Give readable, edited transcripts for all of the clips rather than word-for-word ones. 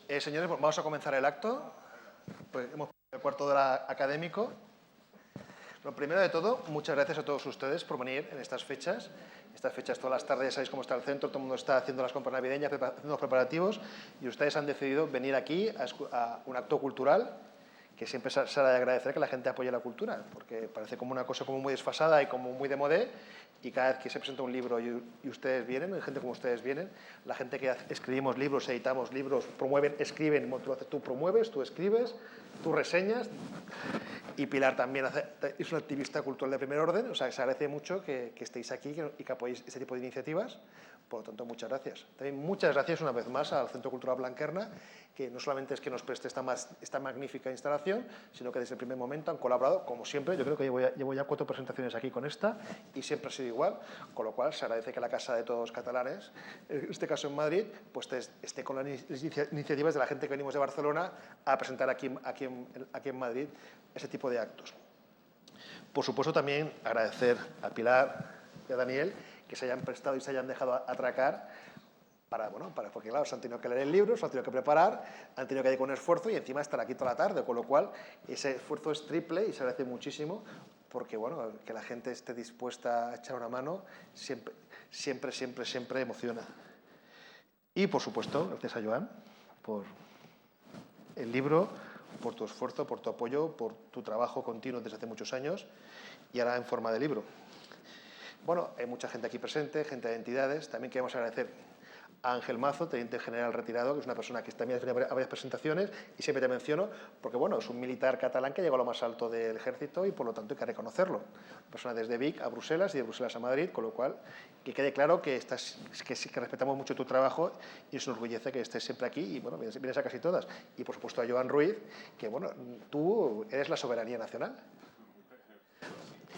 Señores, vamos a comenzar el acto. Pues hemos puesto el cuarto de hora académico. Lo primero de todo, muchas gracias a todos ustedes por venir en estas fechas. Estas fechas todas las tardes, ya sabéis cómo está el centro, todo el mundo está haciendo las compras navideñas, haciendo los preparativos, y ustedes han decidido venir aquí a un acto cultural, que siempre se ha de agradecer que la gente apoye la cultura, porque parece como una cosa como muy desfasada y como muy de modé, y cada vez que se presenta un libro y ustedes vienen, gente como ustedes vienen, la gente que escribimos libros, editamos libros, promueven, escriben, tú promueves, tú escribes, tú reseñas, y Pilar también es una activista cultural de primer orden, o sea, se agradece mucho que estéis aquí y que apoyéis este tipo de iniciativas. Por lo tanto, muchas gracias. También muchas gracias una vez más al Centro Cultural Blanquerna, que no solamente es que nos preste esta magnífica instalación, sino que desde el primer momento han colaborado, como siempre. Yo creo que llevo ya 4 presentaciones aquí con esta, y siempre ha sido igual, con lo cual se agradece que la Casa de Todos Catalanes, en este caso en Madrid, pues esté con las iniciativas de la gente que venimos de Barcelona a presentar aquí en Madrid ese tipo de actos. Por supuesto, también agradecer a Pilar y a Daniel que se hayan prestado y se hayan dejado atracar porque claro, se han tenido que leer el libro, se han tenido que preparar, han tenido que dedicar un esfuerzo y encima estar aquí toda la tarde, con lo cual ese esfuerzo es triple y se agradece muchísimo, porque bueno, que la gente esté dispuesta a echar una mano siempre emociona. Y por supuesto, gracias a Joan por el libro, por tu esfuerzo, por tu apoyo, por tu trabajo continuo desde hace muchos años y ahora en forma de libro. Bueno, hay mucha gente aquí presente, gente de entidades. También queremos agradecer a Ángel Mazo, teniente general retirado, que es una persona que también ha venido a varias presentaciones y siempre te menciono porque, bueno, es un militar catalán que llegó a lo más alto del ejército y, por lo tanto, hay que reconocerlo. Una persona desde Vic a Bruselas y de Bruselas a Madrid, con lo cual, que quede claro que respetamos mucho tu trabajo y nos enorgullece que estés siempre aquí y, bueno, vienes a casi todas. Y, por supuesto, a Joan Ruiz, que, bueno, tú eres la soberanía nacional.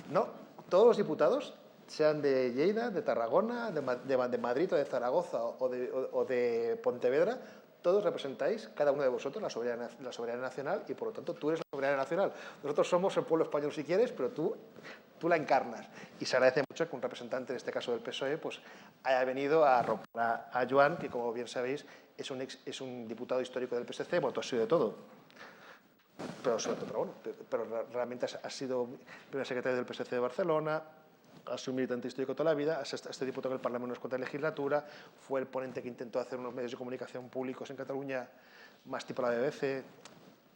No, todos los diputados, sean de Lleida, de Tarragona, de Madrid o de Zaragoza o de Pontevedra, todos representáis, cada uno de vosotros, la soberanía nacional y, por lo tanto, tú eres la soberanía nacional. Nosotros somos el pueblo español si quieres, pero tú la encarnas. Y se agradece mucho que un representante, en este caso del PSOE, pues, haya venido a romper a Joan, que, como bien sabéis, es un diputado histórico del PSC, bueno, tú has sido de todo. Pero realmente has sido primer secretario del PSC de Barcelona, has sido un militante histórico toda la vida, has este diputado en el Parlamento en unas cuantas legislatura, fue el ponente que intentó hacer unos medios de comunicación públicos en Cataluña, más tipo la BBC.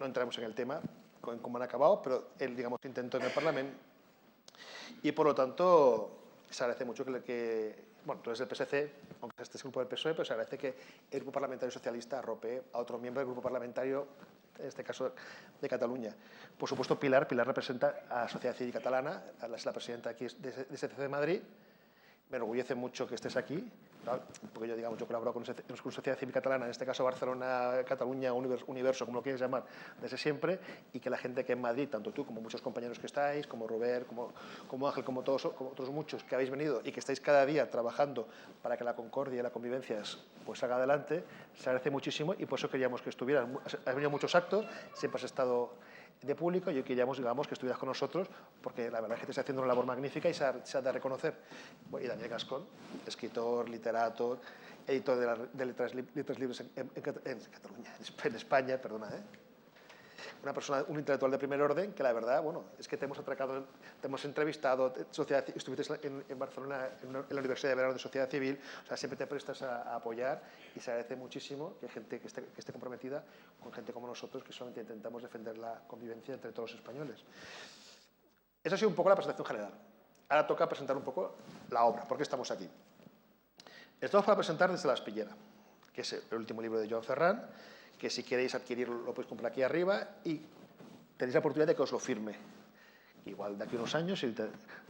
No entramos en el tema, en cómo han acabado, pero él, digamos, intentó en el Parlamento. Y, por lo tanto, se agradece mucho bueno, tú eres del PSC, aunque este es el grupo del PSOE, pero se agradece que el Grupo Parlamentario Socialista arrope a otro miembro del Grupo Parlamentario, en este caso de Cataluña. Por supuesto, Pilar representa a la Sociedad Civil Catalana, es la presidenta aquí de SCC de Madrid. Me enorgullece mucho que estés aquí, porque yo, digamos, yo colaboro con Sociedad Civil Catalana, en este caso Barcelona, Cataluña, Universo, como lo quieres llamar, desde siempre, y que la gente que en Madrid, tanto tú como muchos compañeros que estáis, como Robert, como Ángel, como otros muchos que habéis venido y que estáis cada día trabajando para que la concordia y la convivencia pues salga adelante, se agradece muchísimo y por eso queríamos que estuvieras. Has venido a muchos actos, siempre has estado de público y hoy queríamos, digamos, que estuvieras con nosotros porque la verdad es que te está haciendo una labor magnífica y se ha de reconocer. Bueno, y Daniel Gascón, escritor, literato, editor de letras libres en Cataluña, en España, perdona, una persona, un intelectual de primer orden que la verdad, bueno, es que te hemos atracado, te hemos entrevistado, estuviste en Barcelona en la Universidad de Verano de Sociedad Civil, o sea, siempre te prestas a apoyar y se agradece muchísimo que gente que esté comprometida con gente como nosotros que solamente intentamos defender la convivencia entre todos los españoles. Esa ha sido un poco la presentación general. Ahora toca presentar un poco la obra, ¿por qué estamos aquí? Estamos para presentar Desde la Espillera, que es el último libro de Joan Ferran, que si queréis adquirirlo lo podéis comprar aquí arriba y tenéis la oportunidad de que os lo firme. Igual de aquí a unos años, si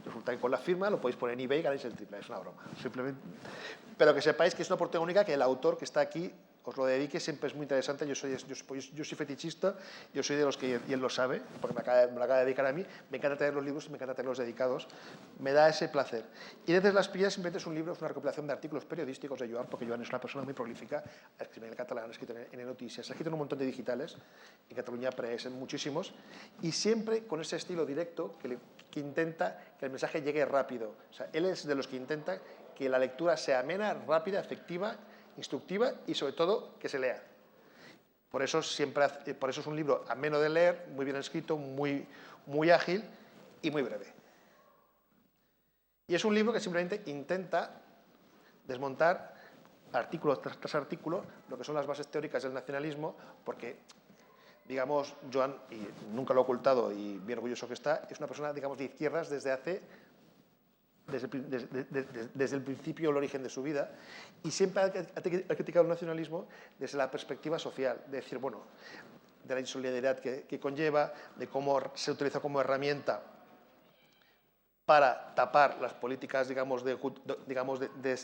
resulta que con la firma lo podéis poner en eBay y ganáis el triple. Es una broma. Simplemente. Pero que sepáis que es una oportunidad única que el autor que está aquí os lo dedique, siempre es muy interesante. Yo soy fetichista, yo soy de los que, y él lo sabe, porque me lo acaba de dedicar a mí, me encanta tener los libros y me encanta tenerlos dedicados, me da ese placer. Y Desde las Espilleras simplemente es un libro, es una recopilación de artículos periodísticos de Joan, porque Joan es una persona muy prolífica, ha escrito en el catalán, ha escrito en Noticias, ha escrito en un montón de digitales, en Cataluña Press, en muchísimos, y siempre con ese estilo directo que intenta que el mensaje llegue rápido. O sea, él es de los que intenta que la lectura sea amena, rápida, efectiva, instructiva y, sobre todo, que se lea. Por eso, por eso es un libro ameno de leer, muy bien escrito, muy ágil y muy breve. Y es un libro que simplemente intenta desmontar artículo tras artículo lo que son las bases teóricas del nacionalismo, porque, digamos, Joan, y nunca lo ha ocultado y bien orgulloso que está, es una persona, digamos, de izquierdas desde el principio, el origen de su vida, y siempre ha criticado el nacionalismo desde la perspectiva social, de decir, bueno, de la insolidaridad que conlleva, de cómo se utiliza como herramienta para tapar las políticas, digamos, de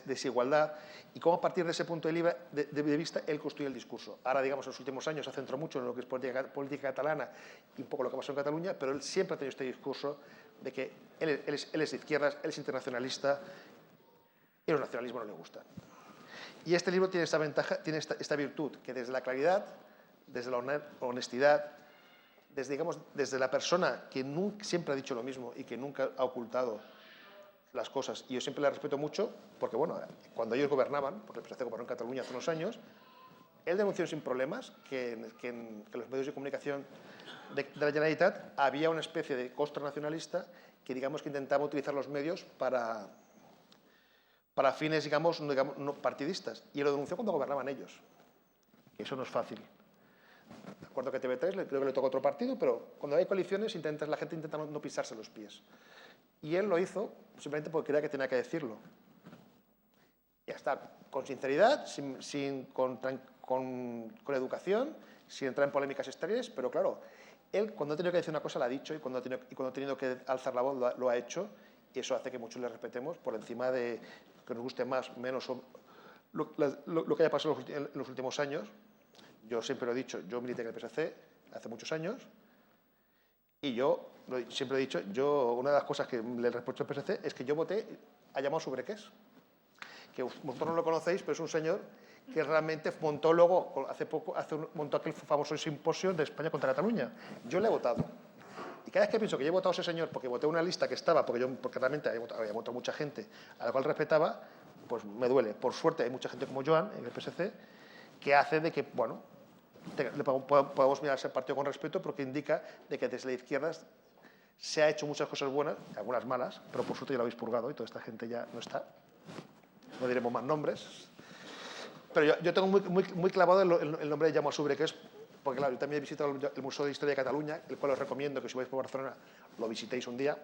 desigualdad, y cómo a partir de ese punto de vista él construye el discurso. Ahora, digamos, en los últimos años se centró mucho en lo que es política catalana y un poco lo que pasó en Cataluña, pero él siempre ha tenido este discurso de que él es de izquierdas, él es internacionalista, y los nacionalismos no le gustan. Y este libro tiene esta ventaja, tiene esta virtud, que desde la claridad, desde la honestidad, desde la persona que siempre ha dicho lo mismo y que nunca ha ocultado las cosas, y yo siempre la respeto mucho, porque bueno, cuando ellos gobernaban, porque el PSC gobernó en Cataluña hace unos años, él denunció sin problemas que en los medios de comunicación de la Generalitat había una especie de costra nacionalista que, digamos, que intentaba utilizar los medios para fines, digamos, no partidistas, y lo denunció cuando gobernaban ellos. Eso no es fácil. De acuerdo que TV3 creo que le toca otro partido, pero cuando hay coaliciones la gente intenta no pisarse los pies. Y él lo hizo simplemente porque creía que tenía que decirlo. Ya está, con sinceridad, con educación, sin entrar en polémicas estériles, pero claro, él cuando ha tenido que decir una cosa la ha dicho, y cuando ha tenido que alzar la voz lo ha hecho, y eso hace que muchos le respetemos por encima de que nos guste más o menos lo que haya pasado en los últimos años. Yo siempre lo he dicho, yo milité en el PSC hace muchos años, y yo siempre he dicho, una de las cosas que le reprocho al PSC es que yo voté a Jaume Subrequés, que vosotros no lo conocéis, pero es un señor que realmente montó luego, montó aquel famoso simposio de España contra Cataluña. Yo le he votado. Y cada vez que pienso que yo he votado a ese señor porque voté una lista que estaba, porque realmente había votado mucha gente a la cual respetaba, pues me duele. Por suerte hay mucha gente como Joan en el PSC que hace de que, bueno, podamos mirar ese partido con respeto, porque indica de que desde la izquierda se ha hecho muchas cosas buenas, algunas malas, pero por suerte ya lo habéis purgado y toda esta gente ya no está. No diremos más nombres. Pero yo tengo muy clavado el nombre de Jaume Subrequés, porque claro, yo también he visitado el Museo de Historia de Cataluña, el cual os recomiendo que si vais por Barcelona lo visitéis un día.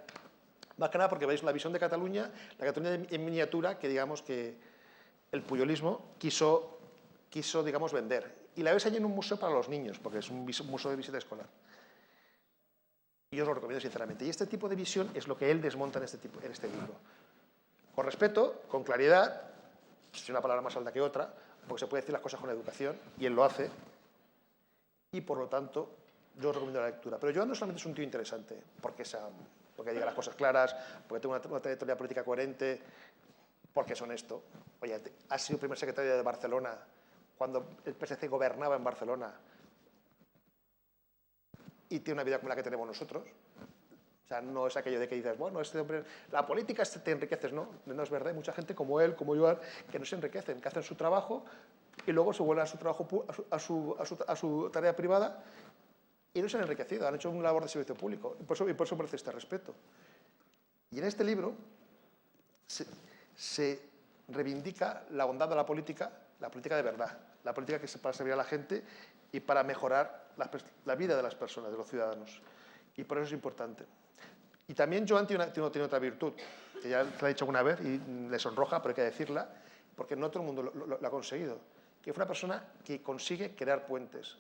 Más que nada porque veis la visión de Cataluña, la Cataluña en miniatura, que digamos que el puyolismo quiso digamos, vender. Y la ves allí en un museo para los niños, porque es un museo de visita escolar. Y yo os lo recomiendo sinceramente. Y este tipo de visión es lo que él desmonta en este libro. Con respeto, con claridad, es una palabra más alta que otra, porque se puede decir las cosas con educación, y él lo hace, y por lo tanto yo os recomiendo la lectura. Pero Joan no solamente es un tío interesante, porque diga las cosas claras, porque tiene una trayectoria política coherente, porque es honesto. Oye, ha sido primer secretario de Barcelona cuando el PSC gobernaba en Barcelona y tiene una vida como la que tenemos nosotros. O sea, no es aquello de que dices, bueno, este hombre, la política te enriqueces, no es verdad. Hay mucha gente como él, como Joan, que no se enriquecen, que hacen su trabajo y luego se vuelven a su trabajo, a su tarea privada, y no se han enriquecido, han hecho una labor de servicio público, y por eso merece este respeto. Y en este libro se reivindica la bondad de la política de verdad, la política que es para servir a la gente y para mejorar la vida de las personas, de los ciudadanos. Y por eso es importante. Y también Joan tiene otra virtud, que ya te la he dicho alguna vez y le sonroja, pero hay que decirla, porque no todo el mundo lo ha conseguido, que fue una persona que consigue crear puentes.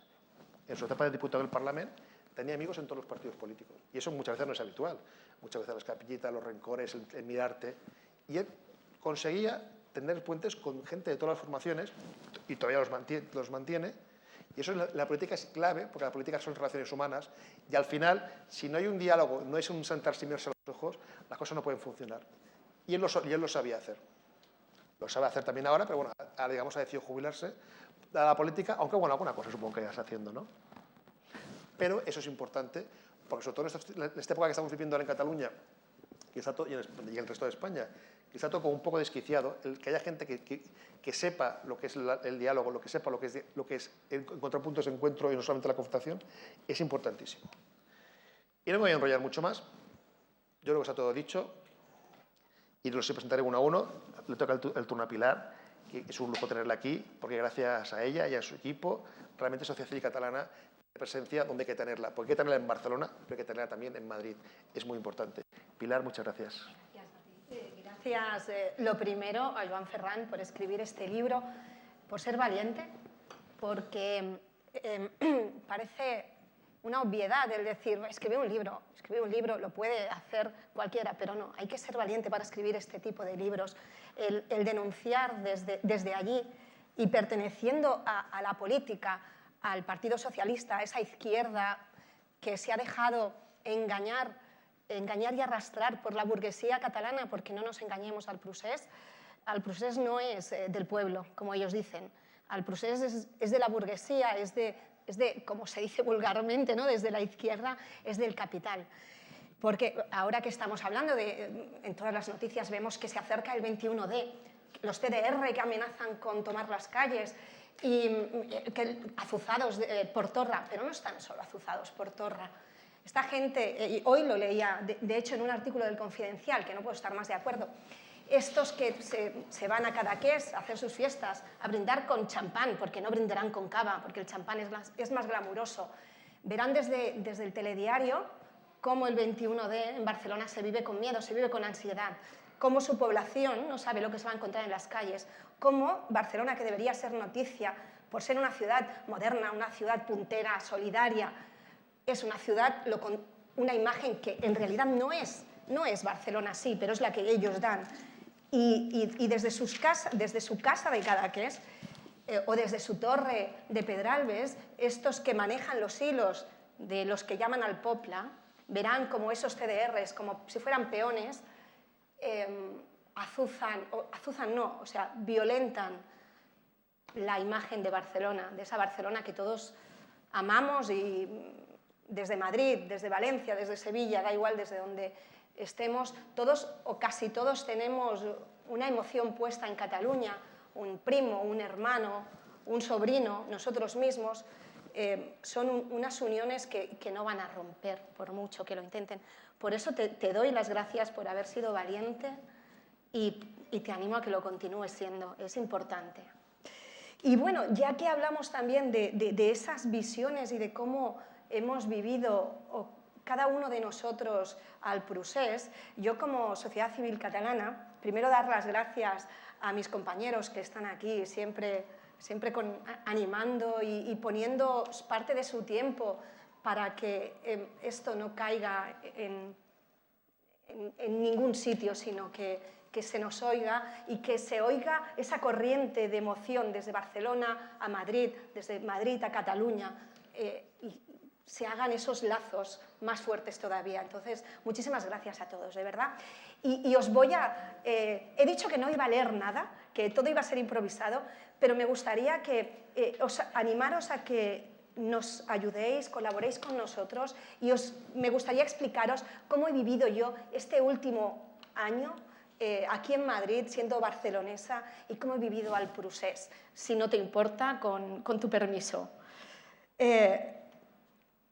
En su etapa de diputado del Parlamento tenía amigos en todos los partidos políticos, y eso muchas veces no es habitual. Muchas veces las capillitas, los rencores, el mirarte, y él conseguía tener puentes con gente de todas las formaciones, y todavía los mantiene, y eso la política es clave, porque la política son relaciones humanas, y al final, si no hay un diálogo, no es un sentarse y mirarse a los ojos, las cosas no pueden funcionar. Y él lo sabía hacer. Lo sabe hacer también ahora, pero bueno, ahora digamos ha decidido jubilarse de la política, aunque bueno, alguna cosa supongo que ya está haciendo, ¿no? Pero eso es importante, porque sobre todo en esta época que estamos viviendo ahora en Cataluña y en el resto de España, está todo como un poco desquiciado, el que haya gente que sepa lo que es el diálogo, lo que sepa lo que es encontrar puntos de encuentro y no solamente la confrontación, es importantísimo. Y no me voy a enrollar mucho más. Yo creo que está todo dicho y los presentaré uno a uno. Le toca el turno a Pilar, que es un lujo tenerla aquí, porque gracias a ella y a su equipo, realmente Sociedad Civil Catalana tiene presencia donde hay que tenerla. Porque hay que tenerla en Barcelona, pero hay que tenerla también en Madrid. Es muy importante. Pilar, muchas gracias. Gracias, lo primero, a Joan Ferran por escribir este libro, por ser valiente, porque parece una obviedad el decir, escribir un libro, lo puede hacer cualquiera, pero no, hay que ser valiente para escribir este tipo de libros. El denunciar desde allí y perteneciendo a la política, al Partido Socialista, a esa izquierda que se ha dejado engañar y arrastrar por la burguesía catalana, porque no nos engañemos, al procés no es del pueblo, como ellos dicen. Al procés es de la burguesía, es de, como se dice vulgarmente, ¿no? Desde la izquierda, es del capital. Porque ahora que estamos hablando, en todas las noticias vemos que se acerca el 21D, los CDR que amenazan con tomar las calles, y azuzados por Torra, pero no están solo azuzados por Torra. Esta gente, y hoy lo leía, de hecho en un artículo del Confidencial, que no puedo estar más de acuerdo, estos que se van a Cadaqués a hacer sus fiestas, a brindar con champán, porque no brindarán con cava, porque el champán es más glamuroso, verán desde el telediario cómo el 21D en Barcelona se vive con miedo, se vive con ansiedad, cómo su población no sabe lo que se va a encontrar en las calles, cómo Barcelona, que debería ser noticia por ser una ciudad moderna, una ciudad puntera, solidaria, es una ciudad con una imagen que en realidad no es Barcelona, sí, pero es la que ellos dan. Y desde su casa de Cadaqués o desde su torre de Pedralbes, estos que manejan los hilos de los que llaman al Popla, verán como esos CDRs, como si fueran peones, violentan la imagen de Barcelona, de esa Barcelona que todos amamos, y desde Madrid, desde Valencia, desde Sevilla, da igual desde donde estemos, todos o casi todos tenemos una emoción puesta en Cataluña, un primo, un hermano, un sobrino, nosotros mismos, son unas uniones que no van a romper por mucho que lo intenten. Por eso te doy las gracias por haber sido valiente y te animo a que lo continúes siendo, es importante. Y bueno, ya que hablamos también de esas visiones y de cómo hemos vivido cada uno de nosotros al procés, yo como Sociedad Civil Catalana, primero dar las gracias a mis compañeros que están aquí siempre animando y poniendo parte de su tiempo para que esto no caiga en ningún sitio, sino que se nos oiga y que se oiga esa corriente de emoción desde Barcelona a Madrid, desde Madrid a Cataluña, y se hagan esos lazos más fuertes todavía. Entonces, muchísimas gracias a todos, de verdad. Y os voy a... he dicho que no iba a leer nada, que todo iba a ser improvisado, pero me gustaría animaros a que nos ayudéis, colaboréis con nosotros, y me gustaría explicaros cómo he vivido yo este último año aquí en Madrid, siendo barcelonesa, y cómo he vivido al procés, si no te importa, con tu permiso.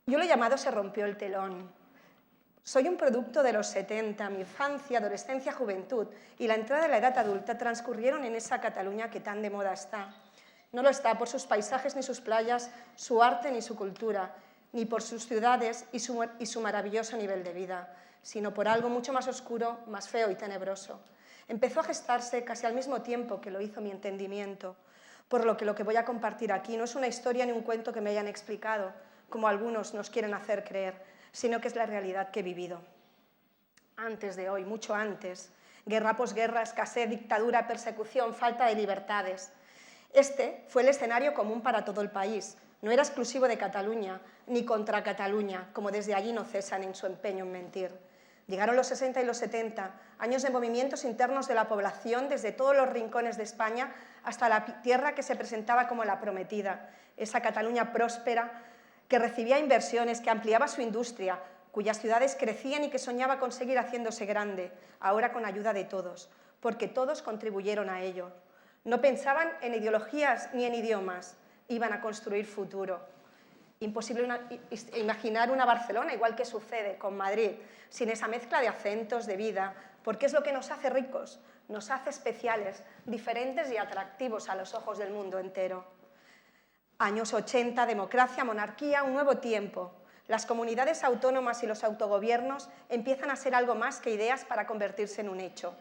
Yo lo he llamado Se rompió el telón. Soy un producto de los 70, mi infancia, adolescencia, juventud y la entrada de la edad adulta transcurrieron en esa Cataluña que tan de moda está. No lo está por sus paisajes ni sus playas, su arte ni su cultura, ni por sus ciudades y su maravilloso nivel de vida, sino por algo mucho más oscuro, más feo y tenebroso. Empezó a gestarse casi al mismo tiempo que lo hizo mi entendimiento, por lo que voy a compartir aquí no es una historia ni un cuento que me hayan explicado, como algunos nos quieren hacer creer, sino que es la realidad que he vivido. Antes de hoy, mucho antes, guerra, posguerra, escasez, dictadura, persecución, falta de libertades. Este fue el escenario común para todo el país. No era exclusivo de Cataluña, ni contra Cataluña, como desde allí no cesan en su empeño en mentir. Llegaron los 60 y los 70, años de movimientos internos de la población desde todos los rincones de España hasta la tierra que se presentaba como la prometida, esa Cataluña próspera que recibía inversiones, que ampliaba su industria, cuyas ciudades crecían y que soñaba con seguir haciéndose grande, ahora con ayuda de todos. porque todos contribuyeron a ello. No pensaban en ideologías ni en idiomas, iban a construir futuro. Imposible imaginar una Barcelona, igual que sucede con Madrid, sin esa mezcla de acentos, de vida, porque es lo que nos hace ricos, nos hace especiales, diferentes y atractivos a los ojos del mundo entero. Años 80, democracia, monarquía, un nuevo tiempo. Las comunidades autónomas y los autogobiernos empiezan a ser algo más que ideas para convertirse en un hecho.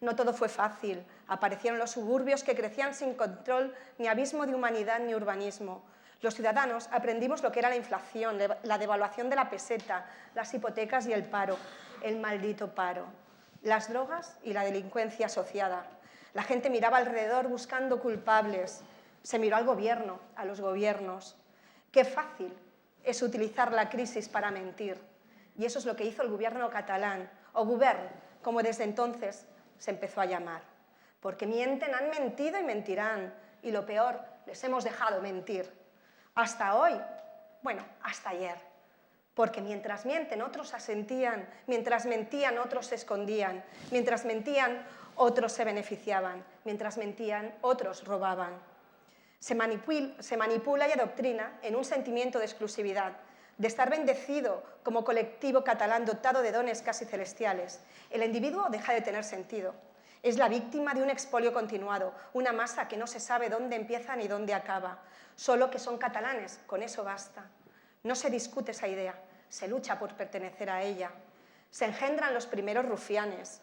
No todo fue fácil. Aparecieron los suburbios que crecían sin control, ni abismo de humanidad ni urbanismo. Los ciudadanos aprendimos lo que era la inflación, la devaluación de la peseta, las hipotecas y el paro, el maldito paro, las drogas y la delincuencia asociada. La gente miraba alrededor buscando culpables. Se miró al gobierno, a los gobiernos. Qué fácil es utilizar la crisis para mentir. Y eso es lo que hizo el gobierno catalán, o govern, como desde entonces se empezó a llamar. Porque mienten, han mentido y mentirán. Y lo peor, les hemos dejado mentir. Hasta hoy, bueno, hasta ayer. Porque mientras mienten, otros asentían. Mientras mentían, otros se escondían. Mientras mentían, otros se beneficiaban. Mientras mentían, otros robaban. Se manipula y adoctrina en un sentimiento de exclusividad, de estar bendecido como colectivo catalán dotado de dones casi celestiales. El individuo deja de tener sentido. Es la víctima de un expolio continuado, una masa que no se sabe dónde empieza ni dónde acaba. Solo que son catalanes, con eso basta. No se discute esa idea, se lucha por pertenecer a ella. Se engendran los primeros rufianes.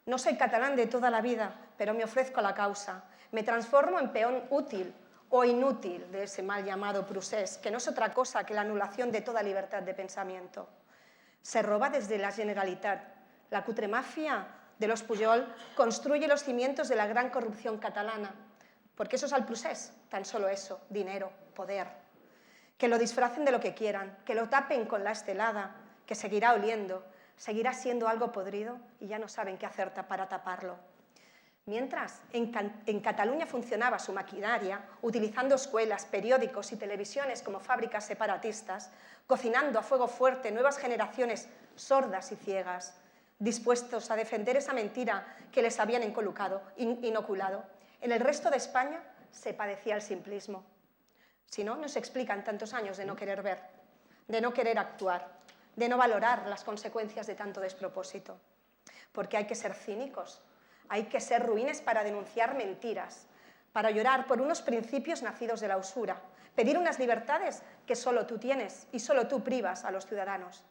No soy catalán de toda la vida, pero me ofrezco a la causa. Me transformo en peón útil o inútil de ese mal llamado procés, que no es otra cosa que la anulación de toda libertad de pensamiento. Se roba desde la Generalitat. La cutremafia de los Pujol construye los cimientos de la gran corrupción catalana, porque eso es el procés, tan solo eso, dinero, poder. Que lo disfracen de lo que quieran, que lo tapen con la estelada, que seguirá oliendo, seguirá siendo algo podrido y ya no saben qué hacer para taparlo. Mientras en Cataluña funcionaba su maquinaria, utilizando escuelas, periódicos y televisiones como fábricas separatistas, cocinando a fuego fuerte nuevas generaciones sordas y ciegas, dispuestos a defender esa mentira que les habían inoculado. En el resto de España se padecía el simplismo. Si no, nos explican tantos años de no querer ver, de no querer actuar, de no valorar las consecuencias de tanto despropósito. Porque hay que ser cínicos. Hay que ser ruines para denunciar mentiras, para llorar por unos principios nacidos de la usura, pedir unas libertades que solo tú tienes y solo tú privas a los ciudadanos,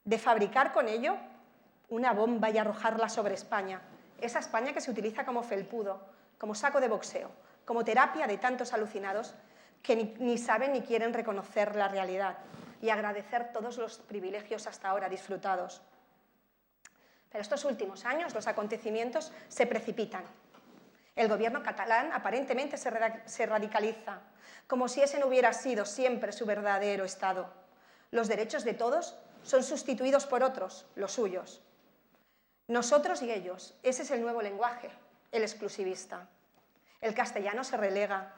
de fabricar con ello una bomba y arrojarla sobre España, esa España que se utiliza como felpudo, como saco de boxeo, como terapia de tantos alucinados que ni saben ni quieren reconocer la realidad y agradecer todos los privilegios hasta ahora disfrutados. Pero estos últimos años los acontecimientos se precipitan. El gobierno catalán aparentemente se radicaliza, como si ese no hubiera sido siempre su verdadero estado. Los derechos de todos son sustituidos por otros, los suyos. Nosotros y ellos, ese es el nuevo lenguaje, el exclusivista. El castellano se relega.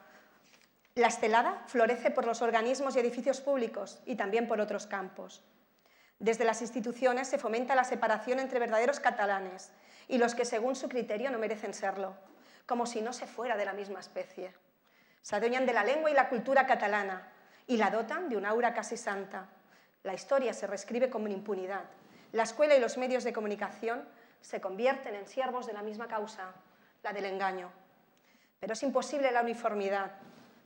La estelada florece por los organismos y edificios públicos y también por otros campos. Desde las instituciones se fomenta la separación entre verdaderos catalanes y los que según su criterio no merecen serlo, como si no se fuera de la misma especie. Se adueñan de la lengua y la cultura catalana y la dotan de un aura casi santa. La historia se reescribe con impunidad. La escuela y los medios de comunicación se convierten en siervos de la misma causa, la del engaño. Pero es imposible la uniformidad,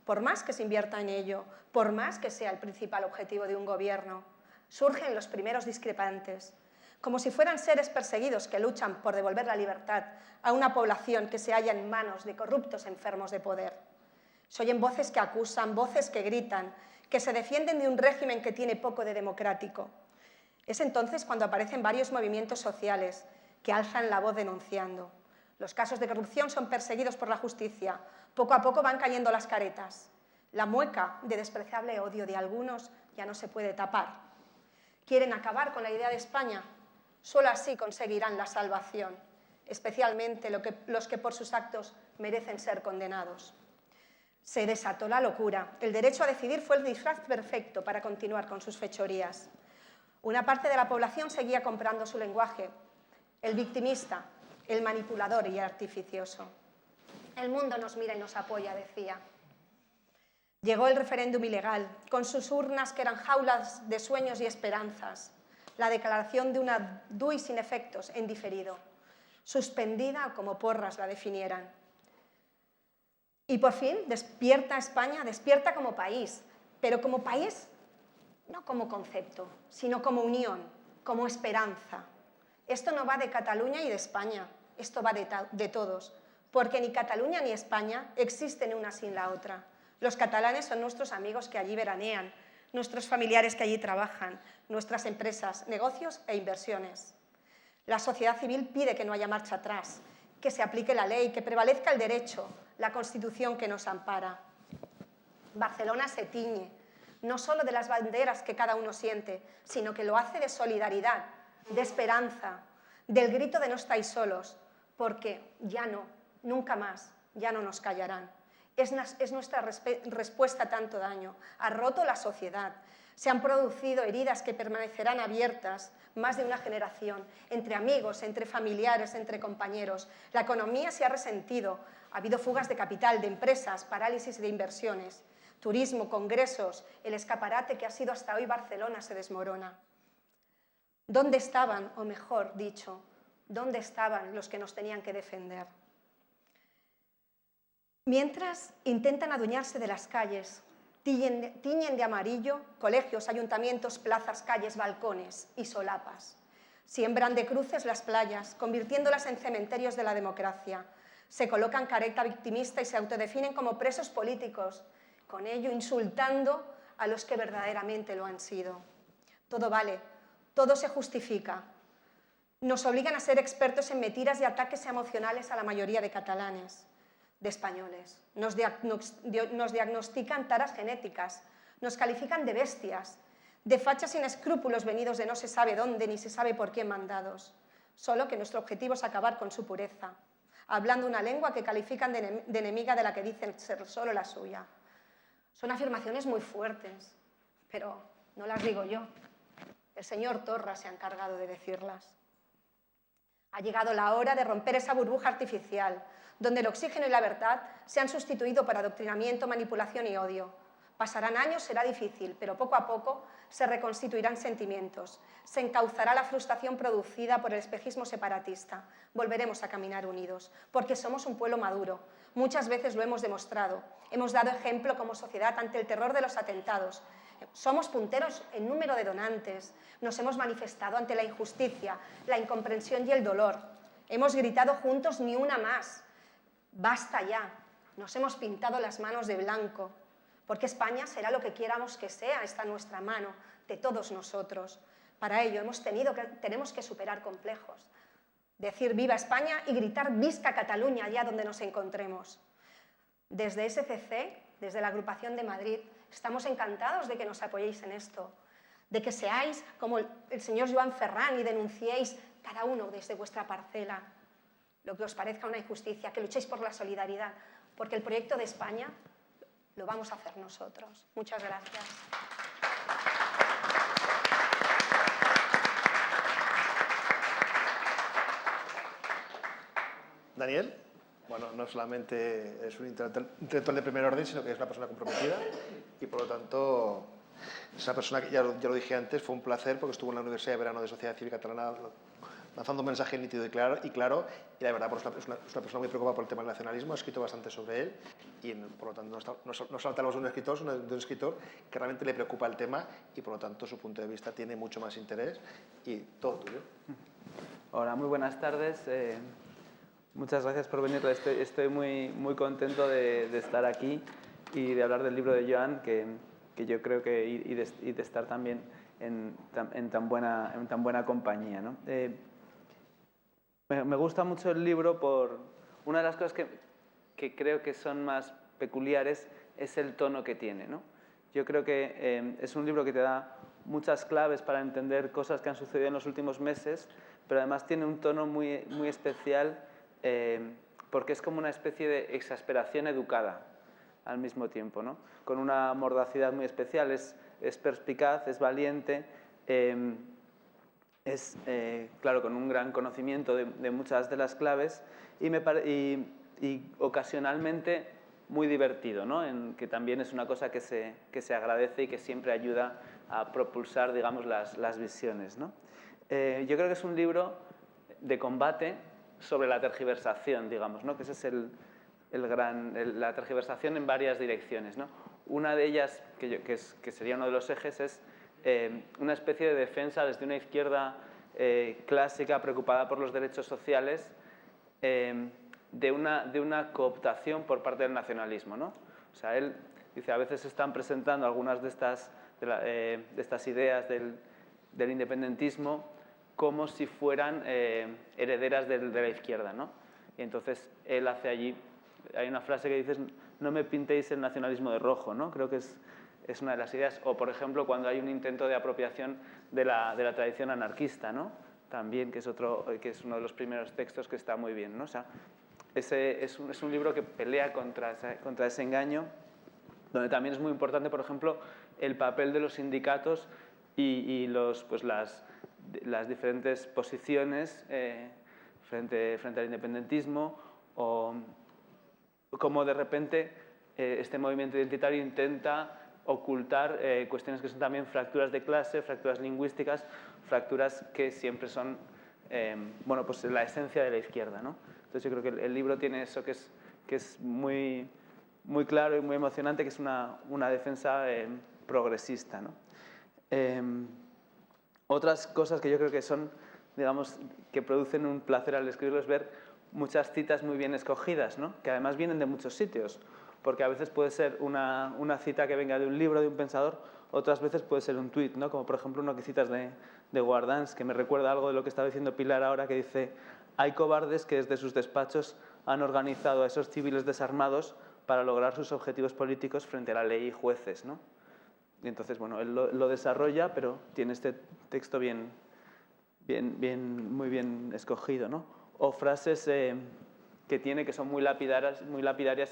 por más que se invierta en ello, por más que sea el principal objetivo de un gobierno. Surgen los primeros discrepantes, como si fueran seres perseguidos que luchan por devolver la libertad a una población que se halla en manos de corruptos enfermos de poder. Se oyen voces que acusan, voces que gritan, que se defienden de un régimen que tiene poco de democrático. Es entonces cuando aparecen varios movimientos sociales que alzan la voz denunciando. Los casos de corrupción son perseguidos por la justicia. Poco a poco van cayendo las caretas. La mueca de despreciable odio de algunos ya no se puede tapar. Quieren acabar con la idea de España. Solo así conseguirán la salvación, especialmente los que por sus actos merecen ser condenados. Se desató la locura. El derecho a decidir fue el disfraz perfecto para continuar con sus fechorías. Una parte de la población seguía comprando su lenguaje, el victimista, el manipulador y artificioso. El mundo nos mira y nos apoya, decía. Llegó el referéndum ilegal, con sus urnas que eran jaulas de sueños y esperanzas, la declaración de una DUI sin efectos, en diferido, suspendida como porras la definieran. Y por fin despierta España, despierta como país, pero como país no como concepto, sino como unión, como esperanza. Esto no va de Cataluña y de España, esto va de todos, porque ni Cataluña ni España existen una sin la otra. Los catalanes son nuestros amigos que allí veranean, nuestros familiares que allí trabajan, nuestras empresas, negocios e inversiones. La sociedad civil pide que no haya marcha atrás, que se aplique la ley, que prevalezca el derecho, la Constitución que nos ampara. Barcelona se tiñe, no solo de las banderas que cada uno siente, sino que lo hace de solidaridad, de esperanza, del grito de no estáis solos, porque ya no, nunca más, ya no nos callarán. Es nuestra respuesta a tanto daño. Ha roto la sociedad. Se han producido heridas que permanecerán abiertas más de una generación, entre amigos, entre familiares, entre compañeros. La economía se ha resentido. Ha habido fugas de capital, de empresas, parálisis de inversiones. Turismo, congresos, el escaparate que ha sido hasta hoy Barcelona se desmorona. ¿Dónde estaban, o mejor dicho, dónde estaban los que nos tenían que defender? Mientras intentan adueñarse de las calles, tiñen de amarillo colegios, ayuntamientos, plazas, calles, balcones y solapas. Siembran de cruces las playas, convirtiéndolas en cementerios de la democracia. Se colocan careta victimista y se autodefinen como presos políticos, con ello insultando a los que verdaderamente lo han sido. Todo vale, todo se justifica. Nos obligan a ser expertos en mentiras y ataques emocionales a la mayoría de catalanes, de españoles. Nos diagnostican taras genéticas, nos califican de bestias, de fachas sin escrúpulos venidos de no se sabe dónde ni se sabe por qué mandados. Solo que nuestro objetivo es acabar con su pureza, hablando una lengua que califican de enemiga de la que dicen ser solo la suya. Son afirmaciones muy fuertes, pero no las digo yo. El señor Torra se ha encargado de decirlas. Ha llegado la hora de romper esa burbuja artificial, donde el oxígeno y la verdad se han sustituido por adoctrinamiento, manipulación y odio. Pasarán años, será difícil, pero poco a poco se reconstituirán sentimientos. Se encauzará la frustración producida por el espejismo separatista. Volveremos a caminar unidos, porque somos un pueblo maduro. Muchas veces lo hemos demostrado. Hemos dado ejemplo como sociedad ante el terror de los atentados. Somos punteros en número de donantes. Nos hemos manifestado ante la injusticia, la incomprensión y el dolor. Hemos gritado juntos ni una más. Basta ya. Nos hemos pintado las manos de blanco. Porque España será lo que quieramos que sea, está en nuestra mano, de todos nosotros. Para ello tenemos que superar complejos. Decir viva España y gritar visca Cataluña allá donde nos encontremos. Desde SCC, desde la agrupación de Madrid, estamos encantados de que nos apoyéis en esto, de que seáis como el señor Joan Ferran y denunciéis cada uno desde vuestra parcela lo que os parezca una injusticia, que luchéis por la solidaridad, porque el proyecto de España lo vamos a hacer nosotros. Muchas gracias. Daniel, bueno, no solamente es un intelectual de primer orden, sino que es una persona comprometida y, por lo tanto, es una persona que, ya lo dije antes, fue un placer porque estuvo en la Universidad de Verano de Sociedad Civil Catalana lanzando un mensaje nítido y claro, y la verdad pues, es una persona muy preocupada por el tema del nacionalismo, ha escrito bastante sobre él y, por lo tanto, no saltamos de un escritor que realmente le preocupa el tema y, por lo tanto, su punto de vista tiene mucho más interés y todo tuyo. Hola, muy buenas tardes. Muchas gracias por venir. Estoy muy contento de estar aquí y de hablar del libro de Joan, que yo creo que y de estar también en tan buena compañía, ¿no? Me gusta mucho el libro por una de las cosas que creo que son más peculiares es el tono que tiene, ¿no? Yo creo que es un libro que te da muchas claves para entender cosas que han sucedido en los últimos meses, pero además tiene un tono muy especial porque es como una especie de exasperación educada al mismo tiempo, ¿no? Con una mordacidad muy especial, es perspicaz, es valiente, es, claro, con un gran conocimiento de muchas de las claves y ocasionalmente muy divertido, ¿no? Que también es una cosa que se agradece y que siempre ayuda a propulsar, digamos, las visiones, ¿no? Yo creo que es un libro de combate sobre la tergiversación, digamos, ¿no? Que ese es la tergiversación en varias direcciones, ¿no? Una de ellas, que sería uno de los ejes, es una especie de defensa desde una izquierda clásica preocupada por los derechos sociales de una cooptación por parte del nacionalismo, ¿no? O sea, él dice, a veces se están presentando algunas de estas ideas del independentismo como si fueran herederas de la izquierda, ¿no? Y entonces él hace allí, hay una frase que dice, no me pintéis el nacionalismo de rojo, ¿no? Creo que es una de las ideas. O, por ejemplo, cuando hay un intento de apropiación de la tradición anarquista, ¿no? También, que es uno de los primeros textos que está muy bien, ¿no? O sea, es un libro que pelea contra ese engaño, donde también es muy importante, por ejemplo, el papel de los sindicatos y pues las diferentes posiciones frente al independentismo, o cómo de repente este movimiento identitario intenta ocultar cuestiones que son también fracturas de clase, fracturas lingüísticas, fracturas que siempre son bueno, pues la esencia de la izquierda, ¿no? Entonces yo creo que el libro tiene eso que es muy, muy claro y muy emocionante, que es una defensa progresista, ¿no? Otras cosas que yo creo que son, digamos, que producen un placer al escribirlo es ver muchas citas muy bien escogidas, ¿no? Que además vienen de muchos sitios, porque a veces puede ser una cita que venga de un libro, de un pensador, otras veces puede ser un tuit, ¿no? Como por ejemplo uno que citas de Guardans, que me recuerda algo de lo que estaba diciendo Pilar ahora, que dice: hay cobardes que desde sus despachos han organizado a esos civiles desarmados para lograr sus objetivos políticos frente a la ley y jueces, ¿no? Y entonces, bueno, él lo desarrolla, pero tiene este texto muy bien escogido, ¿no? O frases que tiene que son muy lapidarias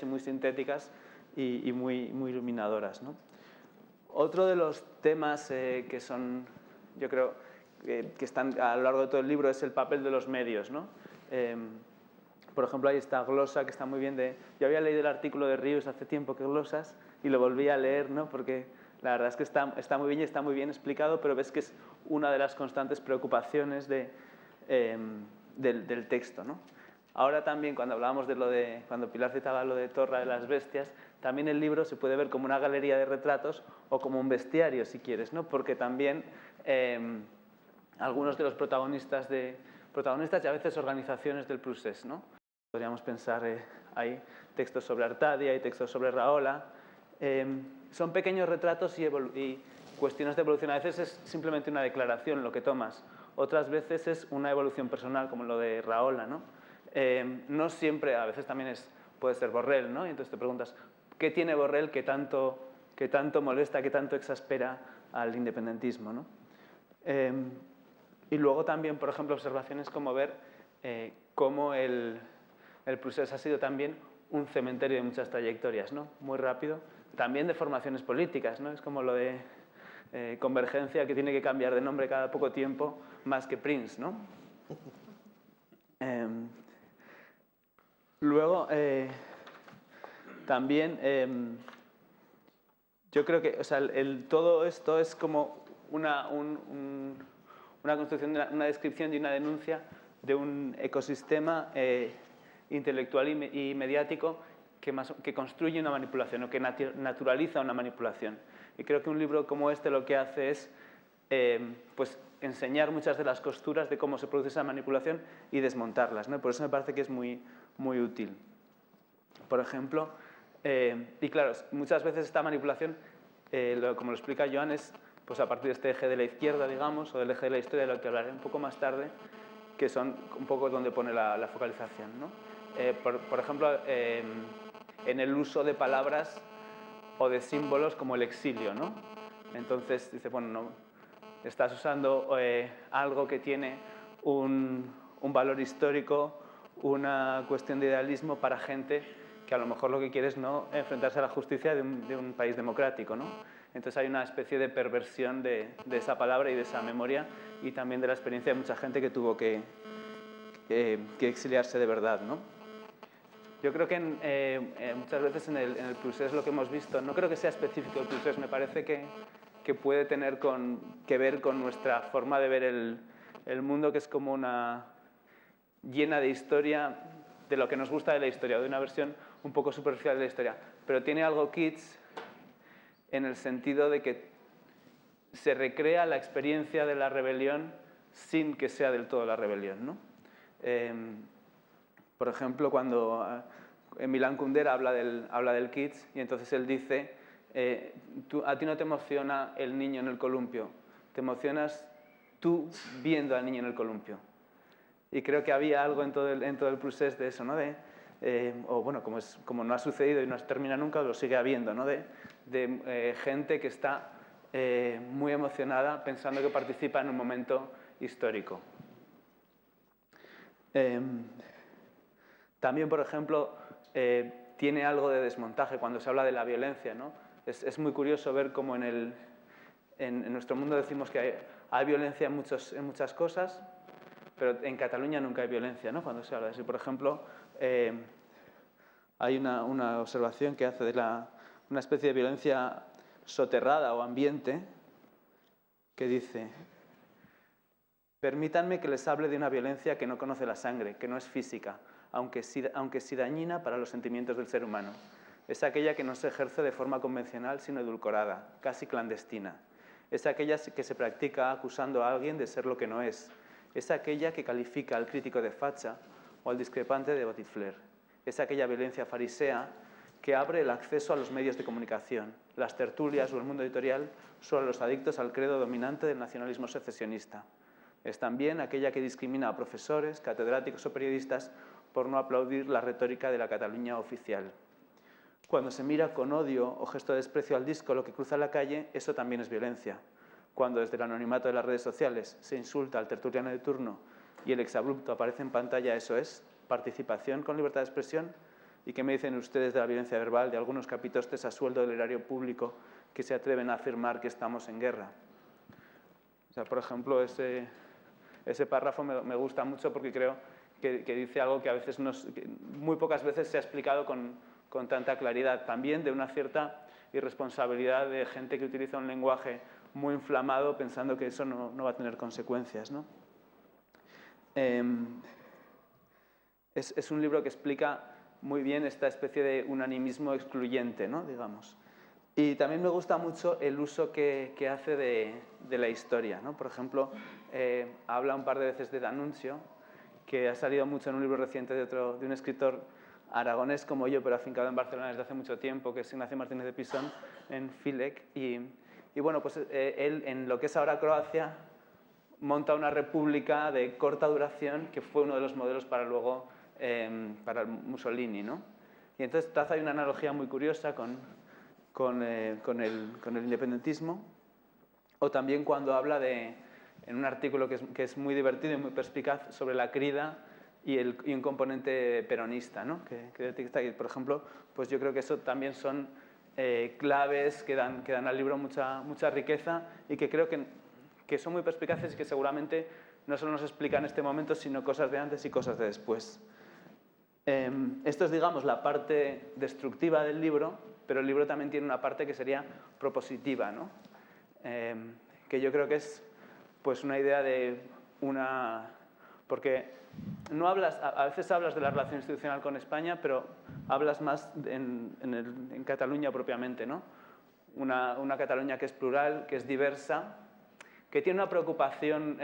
y muy sintéticas y muy iluminadoras, ¿no? Otro de los temas que son, yo creo, que están a lo largo de todo el libro es el papel de los medios, ¿no? Por ejemplo, hay esta glosa que está muy bien yo había leído el artículo de Ríos hace tiempo que glosas y lo volví a leer, ¿no? Porque la verdad es que está muy bien y está muy bien explicado, pero ves que es una de las constantes preocupaciones del texto, ¿no? Ahora también, cuando hablábamos cuando Pilar citaba lo de Torra de las Bestias, también el libro se puede ver como una galería de retratos o como un bestiario, si quieres, ¿no? Porque también algunos de los protagonistas y a veces organizaciones del procés, ¿no? Podríamos pensar, hay textos sobre Artadia, hay textos sobre Rahola. Son pequeños retratos y cuestiones de evolución. A veces es simplemente una declaración lo que tomas, otras veces es una evolución personal, como lo de Rahola, ¿no? No siempre, a veces también puede ser Borrell, ¿no? Y entonces te preguntas, ¿qué tiene Borrell que tanto molesta, que tanto exaspera al independentismo, ¿no? Y luego también, por ejemplo, observaciones como ver cómo el procés ha sido también un cementerio de muchas trayectorias, ¿no? Muy rápido. También de formaciones políticas, ¿no? Es como lo de Convergencia, que tiene que cambiar de nombre cada poco tiempo, más que Prince, ¿no? Luego, también, yo creo que, o sea, todo esto es como una construcción, una descripción y una denuncia de un ecosistema intelectual y mediático que construye una manipulación o que naturaliza una manipulación. Y creo que un libro como este lo que hace es pues, enseñar muchas de las costuras de cómo se produce esa manipulación y desmontarlas, ¿no? Por eso me parece que es muy, muy útil. Por ejemplo, y claro, muchas veces esta manipulación, como lo explica Joan, es pues, a partir de este eje de la izquierda, digamos, o del eje de la historia, de lo que hablaré un poco más tarde, que son un poco donde pone la focalización, ¿no? Por ejemplo, en el uso de palabras o de símbolos como el exilio, ¿no? Entonces dice, bueno, no, estás usando algo que tiene un valor histórico, una cuestión de idealismo para gente que a lo mejor lo que quiere es no enfrentarse a la justicia de un país democrático, ¿no? Entonces hay una especie de perversión de esa palabra y de esa memoria, y también de la experiencia de mucha gente que tuvo que exiliarse de verdad, ¿no? Yo creo que muchas veces en el procés lo que hemos visto, no creo que sea específico el procés, me parece que puede tener que ver con nuestra forma de ver el mundo, que es como una llena de historia, de lo que nos gusta de la historia, de una versión un poco superficial de la historia, pero tiene algo kitsch en el sentido de que se recrea la experiencia de la rebelión sin que sea del todo la rebelión, ¿no? Por ejemplo, cuando Milan Kundera habla del kitsch, y entonces él dice, a ti no te emociona el niño en el columpio, te emocionas tú viendo al niño en el columpio. Y creo que había algo en todo el procés de eso, ¿no? O bueno, como no ha sucedido y no termina nunca, lo sigue habiendo, ¿no? De gente que está muy emocionada pensando que participa en un momento histórico. También, por ejemplo, tiene algo de desmontaje cuando se habla de la violencia, ¿no? Es muy curioso ver cómo en nuestro mundo decimos que hay violencia en muchas cosas, pero en Cataluña nunca hay violencia, ¿no? Cuando se habla de eso. Por ejemplo, hay una observación que hace de una especie de violencia soterrada o ambiente, que dice: permítanme que les hable de una violencia que no conoce la sangre, que no es física, aunque sí dañina para los sentimientos del ser humano. Es aquella que no se ejerce de forma convencional, sino edulcorada, casi clandestina. Es aquella que se practica acusando a alguien de ser lo que no es. Es aquella que califica al crítico de facha o al discrepante de botifler. Es aquella violencia farisea que abre el acceso a los medios de comunicación, las tertulias o el mundo editorial solo a los adictos al credo dominante del nacionalismo secesionista. Es también aquella que discrimina a profesores, catedráticos o periodistas por no aplaudir la retórica de la Cataluña oficial. Cuando se mira con odio o gesto de desprecio al disco lo que cruza la calle, eso también es violencia. Cuando desde el anonimato de las redes sociales se insulta al tertuliano de turno y el exabrupto aparece en pantalla, eso es participación con libertad de expresión. ¿Y qué me dicen ustedes de la violencia verbal de algunos capitostes a sueldo del erario público que se atreven a afirmar que estamos en guerra? O sea, por ejemplo, ese párrafo me gusta mucho porque creo que dice algo que a veces muy pocas veces se ha explicado con tanta claridad. También de una cierta irresponsabilidad de gente que utiliza un lenguaje muy inflamado pensando que eso no va a tener consecuencias, ¿no? Es un libro que explica muy bien esta especie de unanimismo excluyente, ¿no? Digamos. Y también me gusta mucho el uso que hace de la historia, ¿no? Por ejemplo, habla un par de veces de D'Annunzio, que ha salido mucho en un libro reciente de un escritor aragonés como yo, pero afincado en Barcelona desde hace mucho tiempo, que es Ignacio Martínez de Pisón, en Filec. Y bueno, pues él, en lo que es ahora Croacia, monta una república de corta duración, que fue uno de los modelos para luego, para Mussolini, ¿no? Y entonces traza ahí una analogía muy curiosa con el independentismo, o también cuando habla en un artículo que es muy divertido y muy perspicaz sobre la crida y un componente peronista, ¿no? que detecta. Y, por ejemplo, pues yo creo que eso también son claves que dan al libro mucha riqueza y que creo que son muy perspicaces y que seguramente no solo nos explican este momento, sino cosas de antes y cosas de después. Esto es, digamos, la parte destructiva del libro, pero el libro también tiene una parte que sería propositiva, ¿no? Que yo creo que es pues, una idea de una... Porque no hablas, a veces hablas de la relación institucional con España, pero hablas más en Cataluña propiamente, ¿no? Una Cataluña que es plural, que es diversa, que tiene una preocupación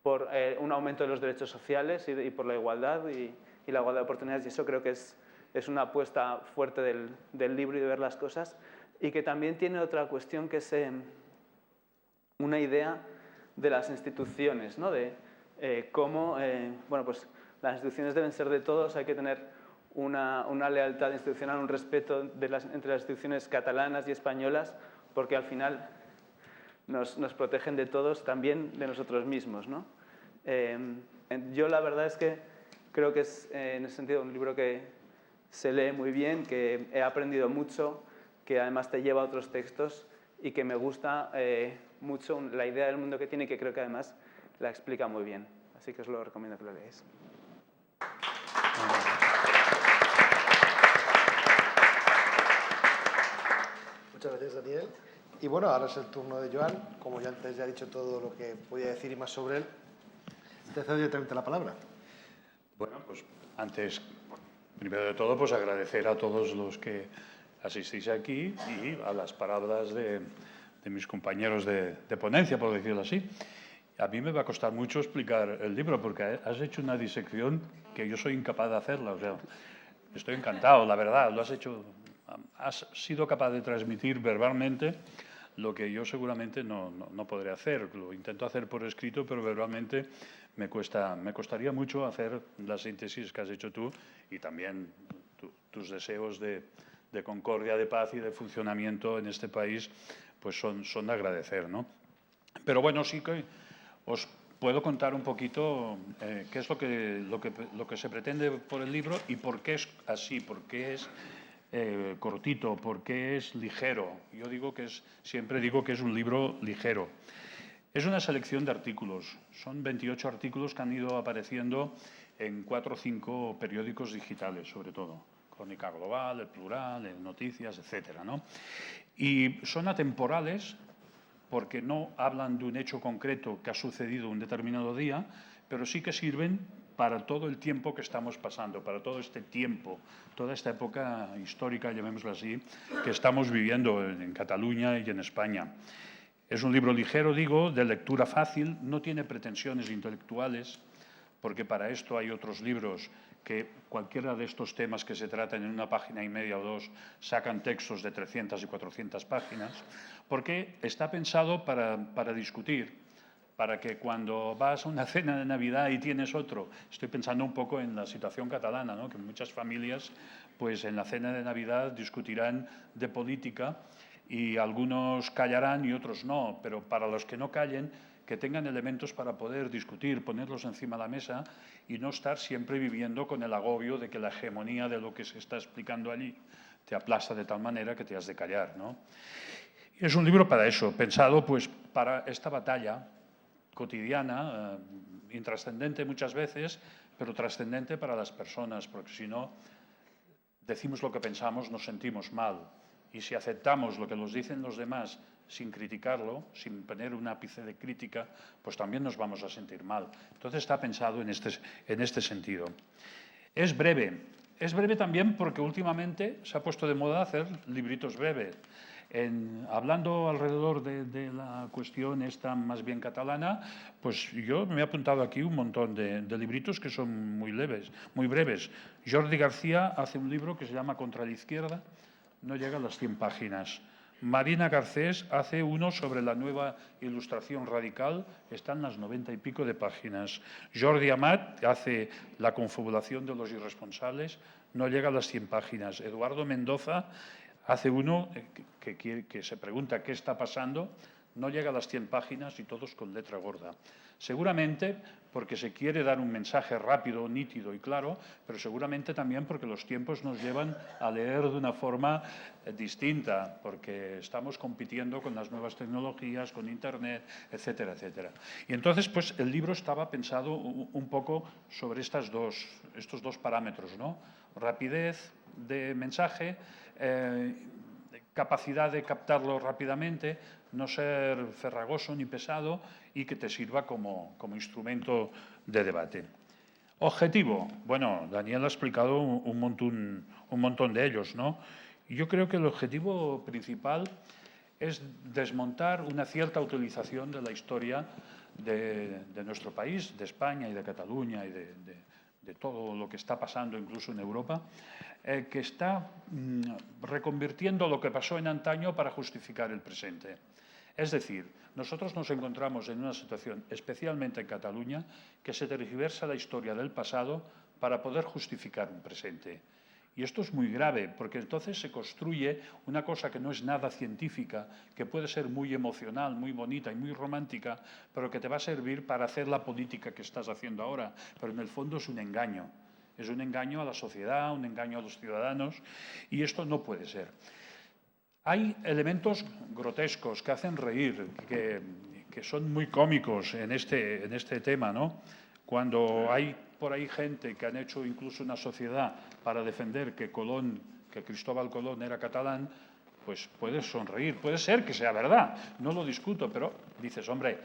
por un aumento de los derechos sociales y por la igualdad y la igualdad de oportunidades, y eso creo que es una apuesta fuerte del libro y de ver las cosas, y que también tiene otra cuestión que es una idea de las instituciones, ¿no? De cómo bueno, pues las instituciones deben ser de todos, hay que tener una lealtad institucional, un respeto entre las instituciones catalanas y españolas, porque al final nos protegen de todos, también de nosotros mismos, ¿no? Yo la verdad es que creo que es en ese sentido un libro que se lee muy bien, que he aprendido mucho, que además te lleva a otros textos y que me gusta mucho la idea del mundo que tiene y que creo que además la explica muy bien. Así que os lo recomiendo que lo leáis. Muchas gracias, Daniel. Y bueno, ahora es el turno de Joan. Como yo antes ya he dicho todo lo que podía decir y más sobre él, te cedo directamente la palabra. Bueno, pues antes, primero de todo, pues agradecer a todos los que asistís aquí y a las palabras de mis compañeros de ponencia, por decirlo así. A mí me va a costar mucho explicar el libro porque has hecho una disección que yo soy incapaz de hacerla. O sea, estoy encantado, la verdad, lo has hecho. Has sido capaz de transmitir verbalmente lo que yo seguramente no podré hacer. Lo intento hacer por escrito, pero verbalmente me costaría mucho hacer la síntesis que has hecho tú y también tus deseos de concordia, de paz y de funcionamiento en este país, pues son de agradecer, ¿no? Pero bueno, sí que os puedo contar un poquito qué es lo que se pretende por el libro y por qué es así, por qué es cortito, porque es ligero. Yo siempre digo que es un libro ligero. Es una selección de artículos. Son 28 artículos que han ido apareciendo en 4 o 5 periódicos digitales, sobre todo. Crónica Global, El Plural, El Noticias, etcétera, ¿no? Y son atemporales porque no hablan de un hecho concreto que ha sucedido un determinado día, pero sí que sirven para todo el tiempo que estamos pasando, para todo este tiempo, toda esta época histórica, llamémoslo así, que estamos viviendo en Cataluña y en España. Es un libro ligero, digo, de lectura fácil, no tiene pretensiones intelectuales, porque para esto hay otros libros que cualquiera de estos temas que se tratan en una página y media o dos sacan textos de 300 y 400 páginas, porque está pensado para discutir, para que cuando vas a una cena de Navidad y tienes otro, estoy pensando un poco en la situación catalana, ¿no? Que muchas familias, pues en la cena de Navidad discutirán de política y algunos callarán y otros no, pero para los que no callen, que tengan elementos para poder discutir, ponerlos encima de la mesa y no estar siempre viviendo con el agobio de que la hegemonía de lo que se está explicando allí te aplasta de tal manera que te has de callar, ¿no? Y es un libro para eso, pensado pues para esta batalla cotidiana, intrascendente muchas veces, pero trascendente para las personas, porque si no decimos lo que pensamos, nos sentimos mal. Y si aceptamos lo que nos dicen los demás sin criticarlo, sin poner un ápice de crítica, pues también nos vamos a sentir mal. Entonces está pensado en este sentido. Es breve también porque últimamente se ha puesto de moda hacer libritos breves. Hablando alrededor de la cuestión esta más bien catalana, pues yo me he apuntado aquí un montón de libritos que son muy leves, muy breves. Jordi García hace un libro que se llama Contra la izquierda, no llega a las 100 páginas. Marina Garcés hace uno sobre la nueva ilustración radical, están las 90 y pico de páginas. Jordi Amat hace La confabulación de los irresponsables, no llega a las 100 páginas. Eduardo Mendoza hace uno que se pregunta qué está pasando, no llega a las 100 páginas y todos con letra gorda. Seguramente porque se quiere dar un mensaje rápido, nítido y claro, pero seguramente también porque los tiempos nos llevan a leer de una forma distinta, porque estamos compitiendo con las nuevas tecnologías, con Internet, etcétera, etcétera. Y entonces, pues el libro estaba pensado un poco sobre estos dos parámetros, ¿no? Rapidez de mensaje, capacidad de captarlo rápidamente, no ser farragoso ni pesado y que te sirva como instrumento de debate. Objetivo. Bueno, Daniel ha explicado un montón de ellos, ¿no? Yo creo que el objetivo principal es desmontar una cierta utilización de la historia de nuestro país, de España y de Cataluña y de todo lo que está pasando incluso en Europa, que está reconvirtiendo lo que pasó en antaño para justificar el presente. Es decir, nosotros nos encontramos en una situación, especialmente en Cataluña, que se tergiversa la historia del pasado para poder justificar un presente. Y esto es muy grave, porque entonces se construye una cosa que no es nada científica, que puede ser muy emocional, muy bonita y muy romántica, pero que te va a servir para hacer la política que estás haciendo ahora. Pero en el fondo es un engaño. Es un engaño a la sociedad, un engaño a los ciudadanos, y esto no puede ser. Hay elementos grotescos que hacen reír, que son muy cómicos en este tema, ¿no? Cuando hay por ahí gente que han hecho incluso una sociedad para defender que Cristóbal Colón era catalán, pues puedes sonreír. Puede ser que sea verdad, no lo discuto, pero dices, hombre,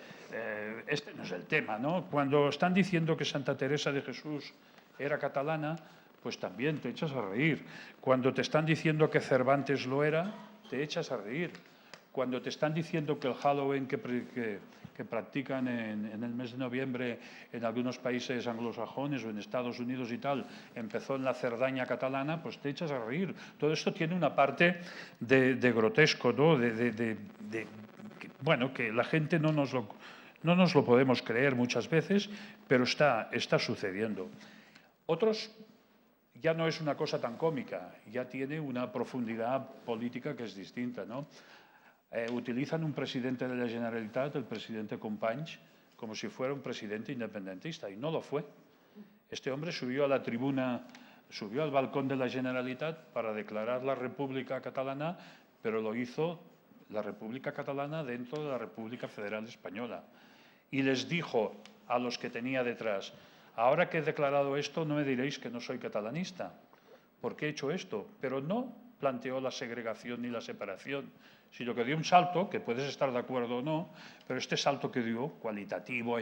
este no es el tema, ¿no? Cuando están diciendo que Santa Teresa de Jesús era catalana, pues también te echas a reír. Cuando te están diciendo que Cervantes lo era, te echas a reír. Cuando te están diciendo que el Halloween que practican en el mes de noviembre en algunos países anglosajones o en Estados Unidos y tal, empezó en la Cerdaña catalana, pues te echas a reír. Todo esto tiene una parte de grotesco, ¿no? Bueno, que la gente no nos lo podemos creer muchas veces, pero está sucediendo. Otros ya no es una cosa tan cómica, ya tiene una profundidad política que es distinta, ¿no? Utilizan un presidente de la Generalitat, el presidente Companys, como si fuera un presidente independentista, y no lo fue. Este hombre subió a la tribuna, subió al balcón de la Generalitat para declarar la República Catalana, pero lo hizo la República Catalana dentro de la República Federal Española. Y les dijo a los que tenía detrás, ahora que he declarado esto, no me diréis que no soy catalanista, porque he hecho esto, pero no planteó la segregación ni la separación, sino que dio un salto, que puedes estar de acuerdo o no, pero este salto que dio, cualitativo,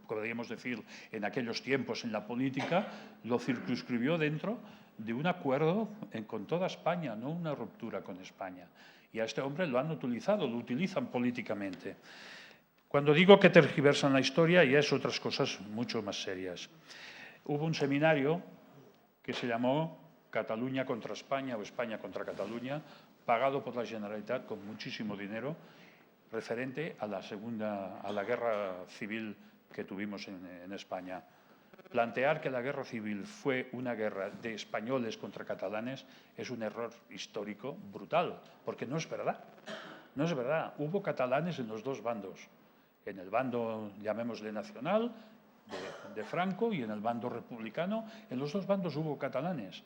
podríamos decir, en aquellos tiempos en la política, lo circunscribió dentro de un acuerdo con toda España, no una ruptura con España. Y a este hombre lo han utilizado, lo utilizan políticamente. Cuando digo que tergiversan la historia, ya es otras cosas mucho más serias. Hubo un seminario que se llamó Cataluña contra España o España contra Cataluña, pagado por la Generalitat con muchísimo dinero, referente a la guerra civil que tuvimos en España. Plantear que la guerra civil fue una guerra de españoles contra catalanes es un error histórico brutal, porque no es verdad. No es verdad. Hubo catalanes en los dos bandos. En el bando, llamémosle nacional, de Franco, y en el bando republicano. En los dos bandos hubo catalanes.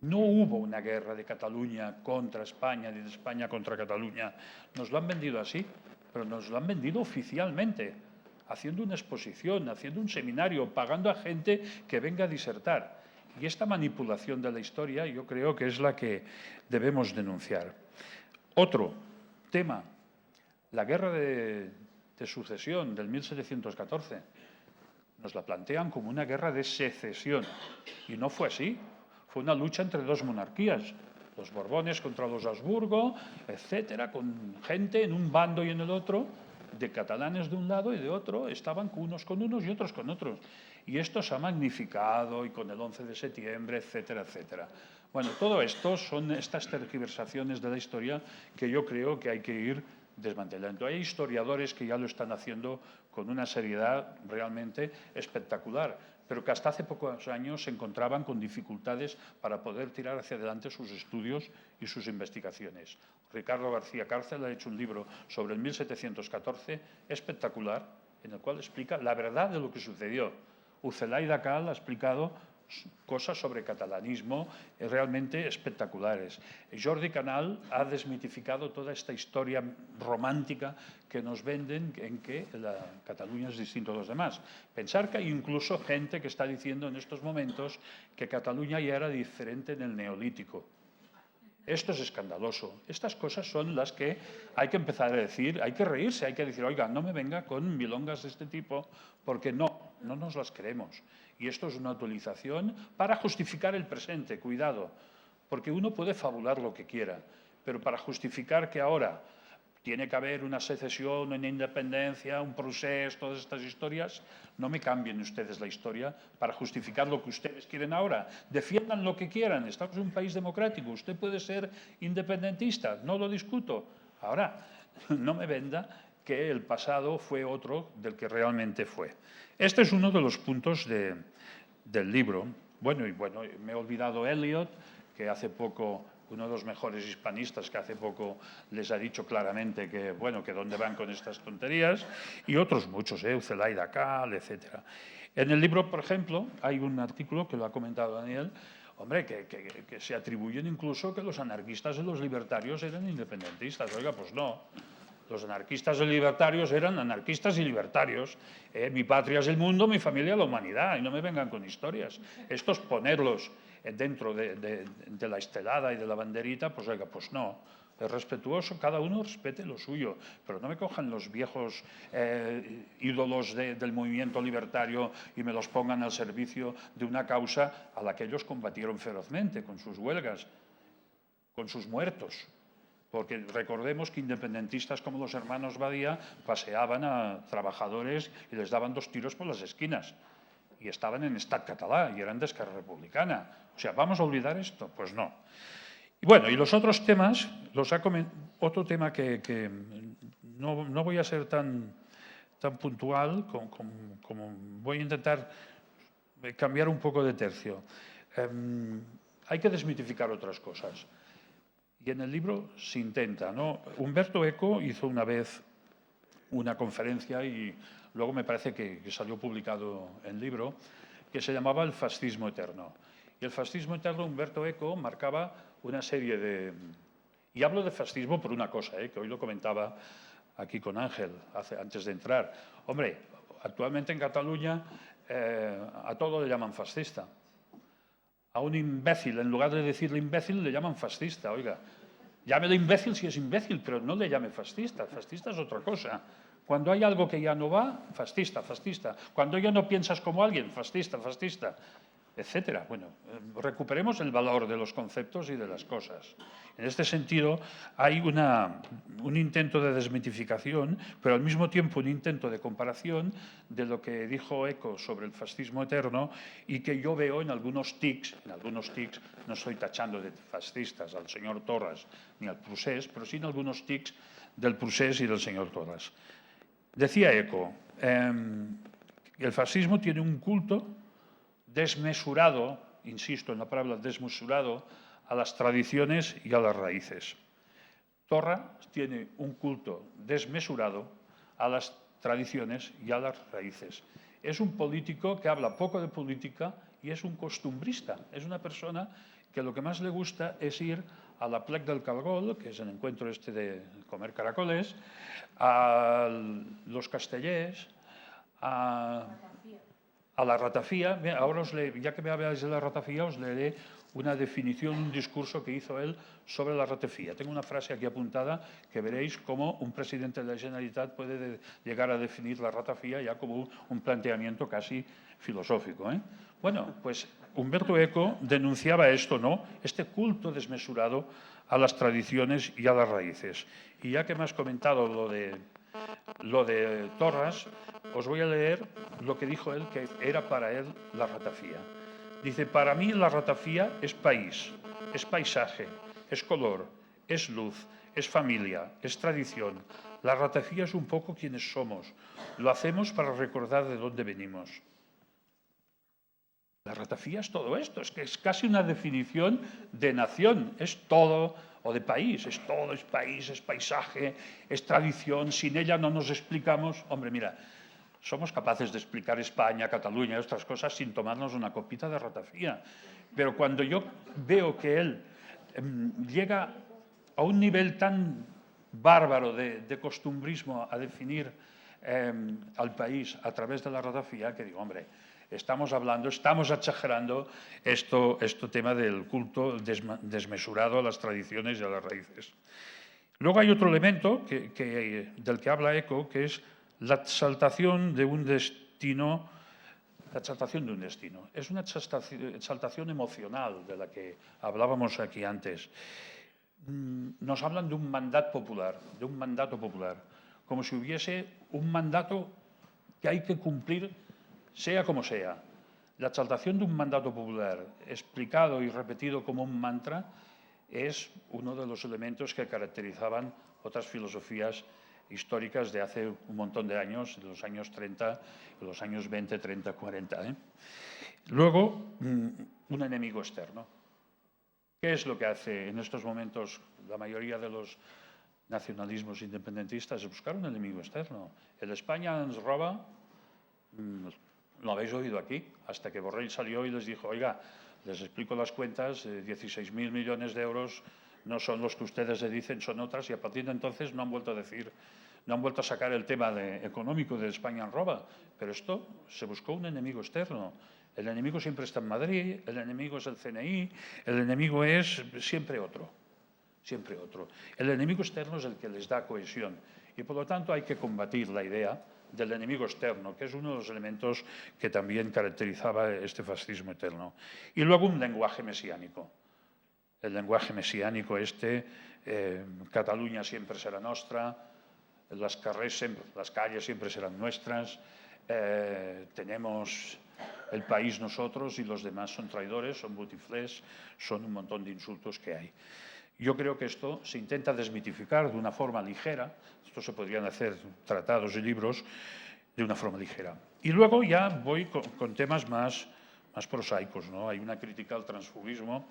No hubo una guerra de Cataluña contra España, ni de España contra Cataluña. Nos lo han vendido así, pero nos lo han vendido oficialmente, haciendo una exposición, haciendo un seminario, pagando a gente que venga a disertar. Y esta manipulación de la historia yo creo que es la que debemos denunciar. Otro tema, la guerra de sucesión del 1714. Nos la plantean como una guerra de secesión, y no fue así. Fue una lucha entre dos monarquías, los Borbones contra los Habsburgo, etcétera, con gente en un bando y en el otro, de catalanes de un lado y de otro, estaban unos con unos y otros con otros. Y esto se ha magnificado, y con el 11 de septiembre, etcétera, etcétera. Bueno, todo esto son estas tergiversaciones de la historia que yo creo que hay que ir desmantelando. Hay historiadores que ya lo están haciendo con una seriedad realmente espectacular, pero que hasta hace pocos años se encontraban con dificultades para poder tirar hacia adelante sus estudios y sus investigaciones. Ricardo García Cárcel ha hecho un libro sobre el 1714 espectacular, en el cual explica la verdad de lo que sucedió. Ucelaida Cal ha explicado cosas sobre catalanismo realmente espectaculares. Jordi Canal ha desmitificado toda esta historia romántica que nos venden en que Cataluña es distinto a los demás. Pensar que hay incluso gente que está diciendo en estos momentos que Cataluña ya era diferente en el Neolítico. Esto es escandaloso. Estas cosas son las que hay que empezar a decir, hay que reírse, hay que decir, oiga, no me venga con milongas de este tipo, porque no nos las creemos. Y esto es una utilización para justificar el presente, cuidado, porque uno puede fabular lo que quiera, pero para justificar que ahora tiene que haber una secesión, una independencia, un proceso, todas estas historias, no me cambien ustedes la historia para justificar lo que ustedes quieren ahora. Defiendan lo que quieran, estamos en un país democrático, usted puede ser independentista, no lo discuto. Ahora, no me venda que el pasado fue otro del que realmente fue. Este es uno de los puntos del libro. Bueno, me he olvidado Eliot, que hace poco, uno de los mejores hispanistas, que hace poco les ha dicho claramente que, bueno, que dónde van con estas tonterías, y otros muchos, Ucelaida Cal, etc. En el libro, por ejemplo, hay un artículo que lo ha comentado Daniel, hombre, que se atribuyen incluso que los anarquistas y los libertarios eran independentistas. Oiga, pues no. Los anarquistas y libertarios eran anarquistas y libertarios. Mi patria es el mundo, mi familia la humanidad, y no me vengan con historias. Estos ponerlos dentro de la estelada y de la banderita, pues oiga, pues no. Es respetuoso, cada uno respete lo suyo, pero no me cojan los viejos ídolos del movimiento libertario y me los pongan al servicio de una causa a la que ellos combatieron ferozmente, con sus huelgas, con sus muertos. Porque recordemos que independentistas como los hermanos Badía paseaban a trabajadores y les daban 2 tiros por las esquinas. Y estaban en Estat català y eran de Esquerra Republicana. O sea, ¿vamos a olvidar esto? Pues no. Y bueno, y los otros temas, otro tema que no voy a ser tan puntual como voy a intentar cambiar un poco de tercio. Hay que desmitificar otras cosas. Y en el libro se intenta, ¿no? Umberto Eco hizo una vez una conferencia y luego me parece que salió publicado en libro, que se llamaba El fascismo eterno. Y el fascismo eterno, Umberto Eco marcaba una serie de... Y hablo de fascismo por una cosa, que hoy lo comentaba aquí con Ángel, antes de entrar. Hombre, actualmente en Cataluña a todo le llaman fascista. A un imbécil, en lugar de decirle imbécil, le llaman fascista. Oiga, llámelo imbécil si es imbécil, pero no le llame fascista. Fascista es otra cosa. Cuando hay algo que ya no va, fascista, fascista. Cuando ya no piensas como alguien, fascista, fascista, etcétera. Bueno, recuperemos el valor de los conceptos y de las cosas. En este sentido, hay un intento de desmitificación, pero al mismo tiempo un intento de comparación de lo que dijo Eco sobre el fascismo eterno y que yo veo en algunos tics, no estoy tachando de fascistas al señor Torras ni al Procés, pero sí en algunos tics del Procés y del señor Torras. Decía Eco, el fascismo tiene un culto desmesurado, insisto en la palabra desmesurado, a las tradiciones y a las raíces. Torra tiene un culto desmesurado a las tradiciones y a las raíces. Es un político que habla poco de política y es un costumbrista. Es una persona que lo que más le gusta es ir a la Plec del Cargol, que es el encuentro este de comer caracoles, a los Castellers, a la ratafía. Ahora ya que me habláis de la ratafía, os leeré una definición, un discurso que hizo él sobre la ratafía. Tengo una frase aquí apuntada que veréis cómo un presidente de la Generalitat puede llegar a definir la ratafía ya como un planteamiento casi filosófico. Bueno, pues Umberto Eco denunciaba esto, ¿no? Este culto desmesurado a las tradiciones y a las raíces. Y ya que me has comentado lo de Torras, os voy a leer lo que dijo él, que era para él la ratafía. Dice, para mí la ratafía es país, es paisaje, es color, es luz, es familia, es tradición. La ratafía es un poco quienes somos. Lo hacemos para recordar de dónde venimos. La ratafía es todo esto, es que es casi una definición de nación, es todo, o de país, es todo, es país, es paisaje, es tradición. Sin ella no nos explicamos. Hombre, mira, somos capaces de explicar España, Cataluña y otras cosas sin tomarnos una copita de ratafía. Pero cuando yo veo que él llega a un nivel tan bárbaro de costumbrismo a definir al país a través de la ratafía, que digo, hombre, estamos exagerando este tema del culto desmesurado a las tradiciones y a las raíces. Luego hay otro elemento del que habla Eco, que es la exaltación de un destino. La exaltación de un destino. Es una exaltación emocional de la que hablábamos aquí antes. Nos hablan de un mandato popular, como si hubiese un mandato que hay que cumplir sea como sea. La exaltación de un mandato popular explicado y repetido como un mantra es uno de los elementos que caracterizaban otras filosofías históricas de hace un montón de años, de los años 30, de los años 20, 30, 40. Luego, un enemigo externo. ¿Qué es lo que hace en estos momentos la mayoría de los nacionalismos independentistas? Es buscar un enemigo externo. El España nos roba, lo habéis oído aquí, hasta que Borrell salió y les dijo, oiga, Les explico las cuentas, 16.000 millones de euros no son los que ustedes le dicen, son otras, y a partir de entonces no han vuelto a decir, no han vuelto a sacar el tema económico de España en roba. Pero esto se buscó un enemigo externo. El enemigo siempre está en Madrid, el enemigo es el CNI, el enemigo es siempre otro. Siempre otro. El enemigo externo es el que les da cohesión y, por lo tanto, hay que combatir la idea del enemigo externo, que es uno de los elementos que también caracterizaba este fascismo eterno. Y luego un lenguaje mesiánico. El lenguaje mesiánico Cataluña siempre será nuestra, las calles siempre serán nuestras, tenemos el país nosotros y los demás son traidores, son butiflés, son un montón de insultos que hay. Yo creo que esto se intenta desmitificar de una forma ligera. Esto se podrían hacer tratados y libros de una forma ligera. Y luego ya voy con temas más prosaicos, ¿no? Hay una crítica al transfugismo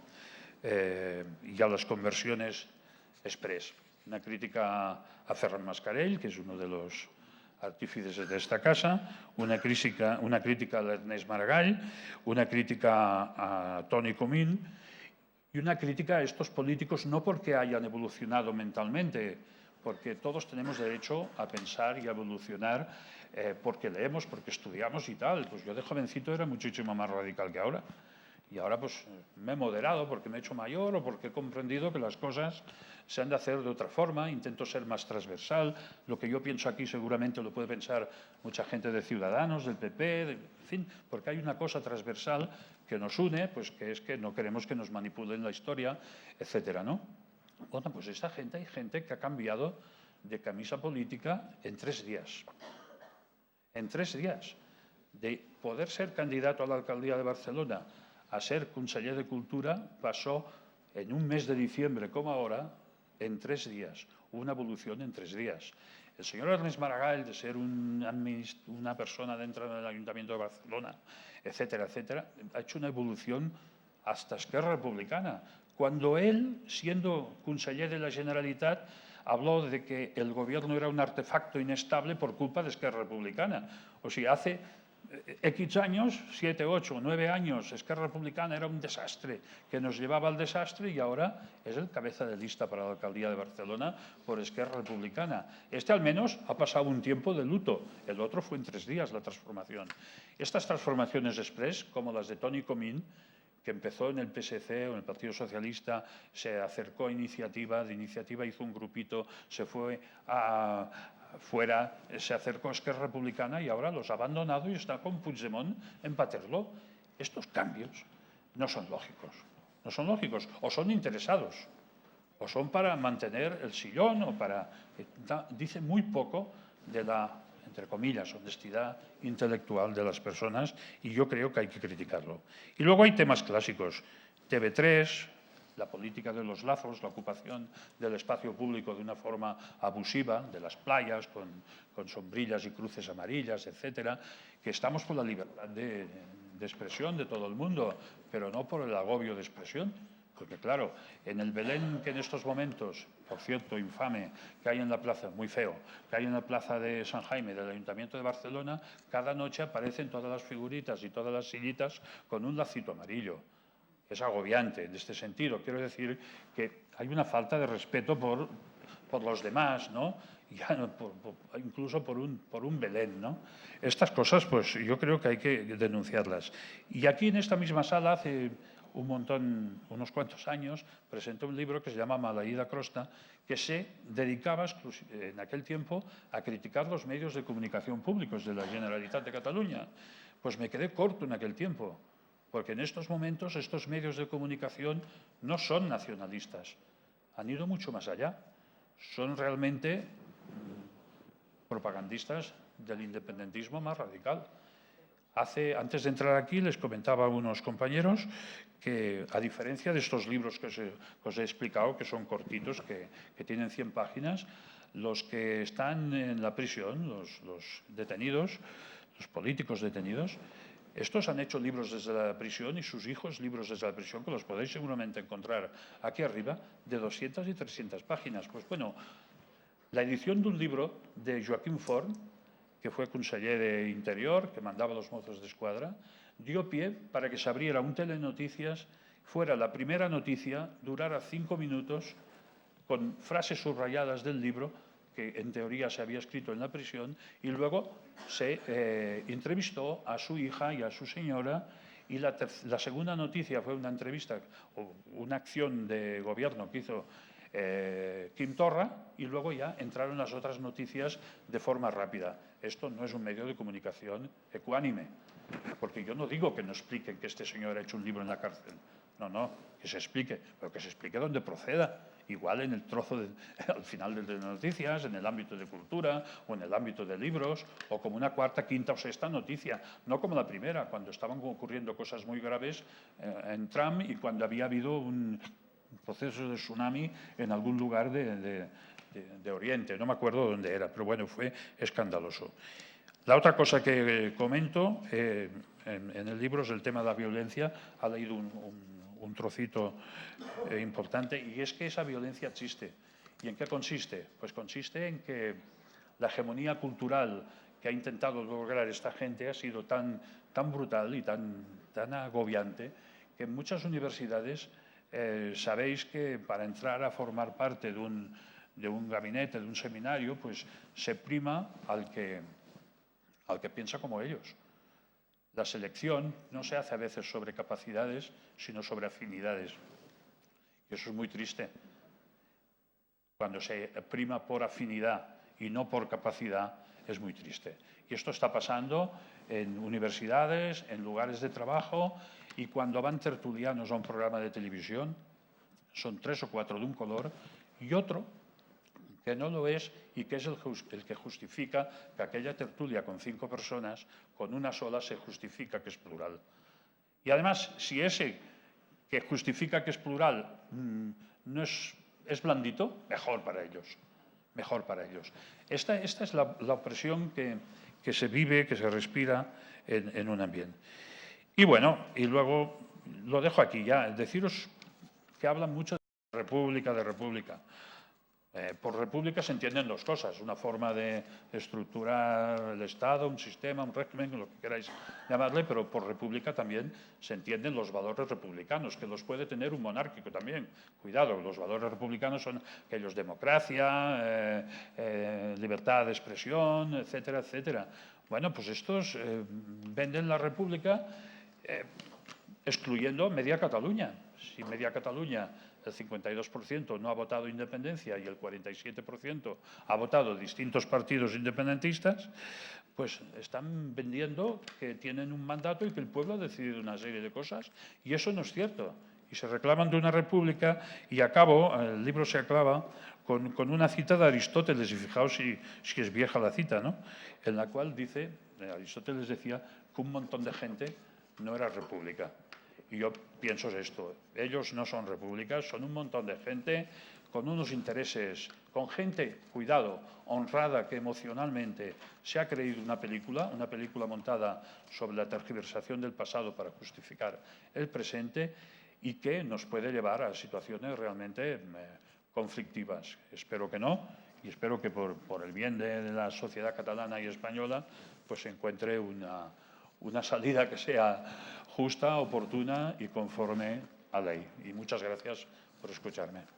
y a las conversiones express. Una crítica a Ferran Mascarell, que es uno de los artífices de esta casa, una crítica a Ernest Maragall, una crítica a Toni Comín, y una crítica a estos políticos no porque hayan evolucionado mentalmente, porque todos tenemos derecho a pensar y a evolucionar porque leemos, porque estudiamos y tal. Pues yo de jovencito era muchísimo más radical que ahora. Y ahora pues me he moderado porque me he hecho mayor o porque he comprendido que las cosas se han de hacer de otra forma. Intento ser más transversal. Lo que yo pienso aquí seguramente lo puede pensar mucha gente de Ciudadanos, del PP, en fin, porque hay una cosa transversal que nos une, pues que es que no queremos que nos manipulen la historia, etcétera, ¿no? Bueno, pues esta gente, hay gente que ha cambiado de camisa política en 3 días. En 3 días. De poder ser candidato a la alcaldía de Barcelona a ser conseller de Cultura pasó en un mes de diciembre como ahora en 3 días, una evolución en 3 días. El señor Ernest Maragall, de ser una persona dentro del Ayuntamiento de Barcelona, etcétera, etcétera, ha hecho una evolución hasta Esquerra Republicana. Cuando él, siendo conseller de la Generalitat, habló de que el gobierno era un artefacto inestable por culpa de Esquerra Republicana. O sea, hace X años, 7, 8, 9 años, Esquerra Republicana era un desastre que nos llevaba al desastre y ahora es el cabeza de lista para la alcaldía de Barcelona por Esquerra Republicana. Este al menos ha pasado un tiempo de luto, el otro fue en 3 días la transformación. Estas transformaciones express, como las de Toni Comín, que empezó en el PSC o en el Partido Socialista, se acercó a Iniciativa, de Iniciativa hizo un grupito, se fue fuera, se acercó a Esquerra Republicana y ahora los ha abandonado y está con Puigdemont en Paterló. Estos cambios no son lógicos, no son lógicos, o son interesados, o son para mantener el sillón, o para... Dice muy poco de la, entre comillas, honestidad intelectual de las personas y yo creo que hay que criticarlo. Y luego hay temas clásicos, TV3, la política de los lazos, la ocupación del espacio público de una forma abusiva, de las playas, con sombrillas y cruces amarillas, etcétera, que estamos por la libertad de expresión de todo el mundo, pero no por el agobio de expresión. Porque claro, en el Belén que en estos momentos, por cierto, infame, que hay en la plaza, muy feo, que hay en la plaza de San Jaime del Ayuntamiento de Barcelona, cada noche aparecen todas las figuritas y todas las sillitas con un lacito amarillo. Es agobiante en este sentido. Quiero decir que hay una falta de respeto por los demás, ¿no? Ya, incluso por un Belén, ¿no? Estas cosas, pues yo creo que hay que denunciarlas. Y aquí en esta misma sala, hace unos cuantos años, presenté un libro que se llama Maleïda Crosta, que se dedicaba en aquel tiempo a criticar los medios de comunicación públicos de la Generalitat de Cataluña. Pues me quedé corto en aquel tiempo. Porque en estos momentos estos medios de comunicación no son nacionalistas, han ido mucho más allá, son realmente propagandistas del independentismo más radical. Antes de entrar aquí les comentaba a unos compañeros que a diferencia de estos libros que os he explicado, que son cortitos, que tienen 100 páginas, los que están en la prisión, los detenidos, los políticos detenidos, estos han hecho libros desde la prisión y sus hijos libros desde la prisión, que los podéis seguramente encontrar aquí arriba, de 200 y 300 páginas. Pues bueno, la edición de un libro de Joaquim Forn, que fue conseller de Interior, que mandaba los Mossos d'Esquadra, dio pie para que se abriera un telenoticias, fuera la primera noticia, durara 5 minutos, con frases subrayadas del libro, que en teoría se había escrito en la prisión, y luego se entrevistó a su hija y a su señora, y la segunda noticia fue una entrevista o una acción de gobierno que hizo Quim Torra, y luego ya entraron las otras noticias de forma rápida. Esto no es un medio de comunicación ecuánime, porque yo no digo que no expliquen que este señor ha hecho un libro en la cárcel. No, no, que se explique, pero que se explique donde proceda. Igual en el trozo, al final de noticias, en el ámbito de cultura o en el ámbito de libros, o como una cuarta, quinta o sexta noticia. No como la primera, cuando estaban ocurriendo cosas muy graves en Trump y cuando había habido un proceso de tsunami en algún lugar de Oriente. No me acuerdo dónde era, pero bueno, fue escandaloso. La otra cosa que comento en el libro es el tema de la violencia. Ha leído un trocito importante, y es que esa violencia existe. ¿Y en qué consiste? Pues consiste en que la hegemonía cultural que ha intentado lograr esta gente ha sido tan brutal y tan agobiante que en muchas universidades sabéis que para entrar a formar parte de un gabinete, de un seminario, pues se prima al que piensa como ellos. La selección no se hace a veces sobre capacidades, sino sobre afinidades. Y eso es muy triste. Cuando se prima por afinidad y no por capacidad, es muy triste. Y esto está pasando en universidades, en lugares de trabajo, y cuando van tertulianos a un programa de televisión, son 3 o 4 de un color, y otro que no lo es y que es el que justifica que aquella tertulia con 5 personas, con una sola se justifica que es plural. Y además, si ese que justifica que es plural no es blandito, mejor para ellos. Mejor para ellos. Esta es la opresión que se vive, que se respira en un ambiente. Y bueno, y luego lo dejo aquí ya. Deciros que hablan mucho de república. Por república se entienden 2 cosas, una forma de estructurar el Estado, un sistema, un régimen, lo que queráis llamarle, pero por república también se entienden los valores republicanos, que los puede tener un monárquico también. Cuidado, los valores republicanos son aquellos: democracia, libertad de expresión, etcétera, etcétera. Bueno, pues estos venden la república excluyendo media Cataluña. Si media Cataluña, el 52% no ha votado independencia y el 47% ha votado distintos partidos independentistas, pues están vendiendo que tienen un mandato y que el pueblo ha decidido una serie de cosas, y eso no es cierto. Y se reclaman de una república, y el libro se acaba con una cita de Aristóteles, y fijaos si es vieja la cita, ¿no? En la cual dice, Aristóteles decía que un montón de gente no era república. Y yo pienso esto: ellos no son repúblicas, son un montón de gente con unos intereses, con gente, cuidado, honrada, que emocionalmente se ha creído una película montada sobre la tergiversación del pasado para justificar el presente, y que nos puede llevar a situaciones realmente conflictivas. Espero que no, y espero que por el bien de la sociedad catalana y española pues se encuentre una salida que sea justa, oportuna y conforme a ley. Y muchas gracias por escucharme.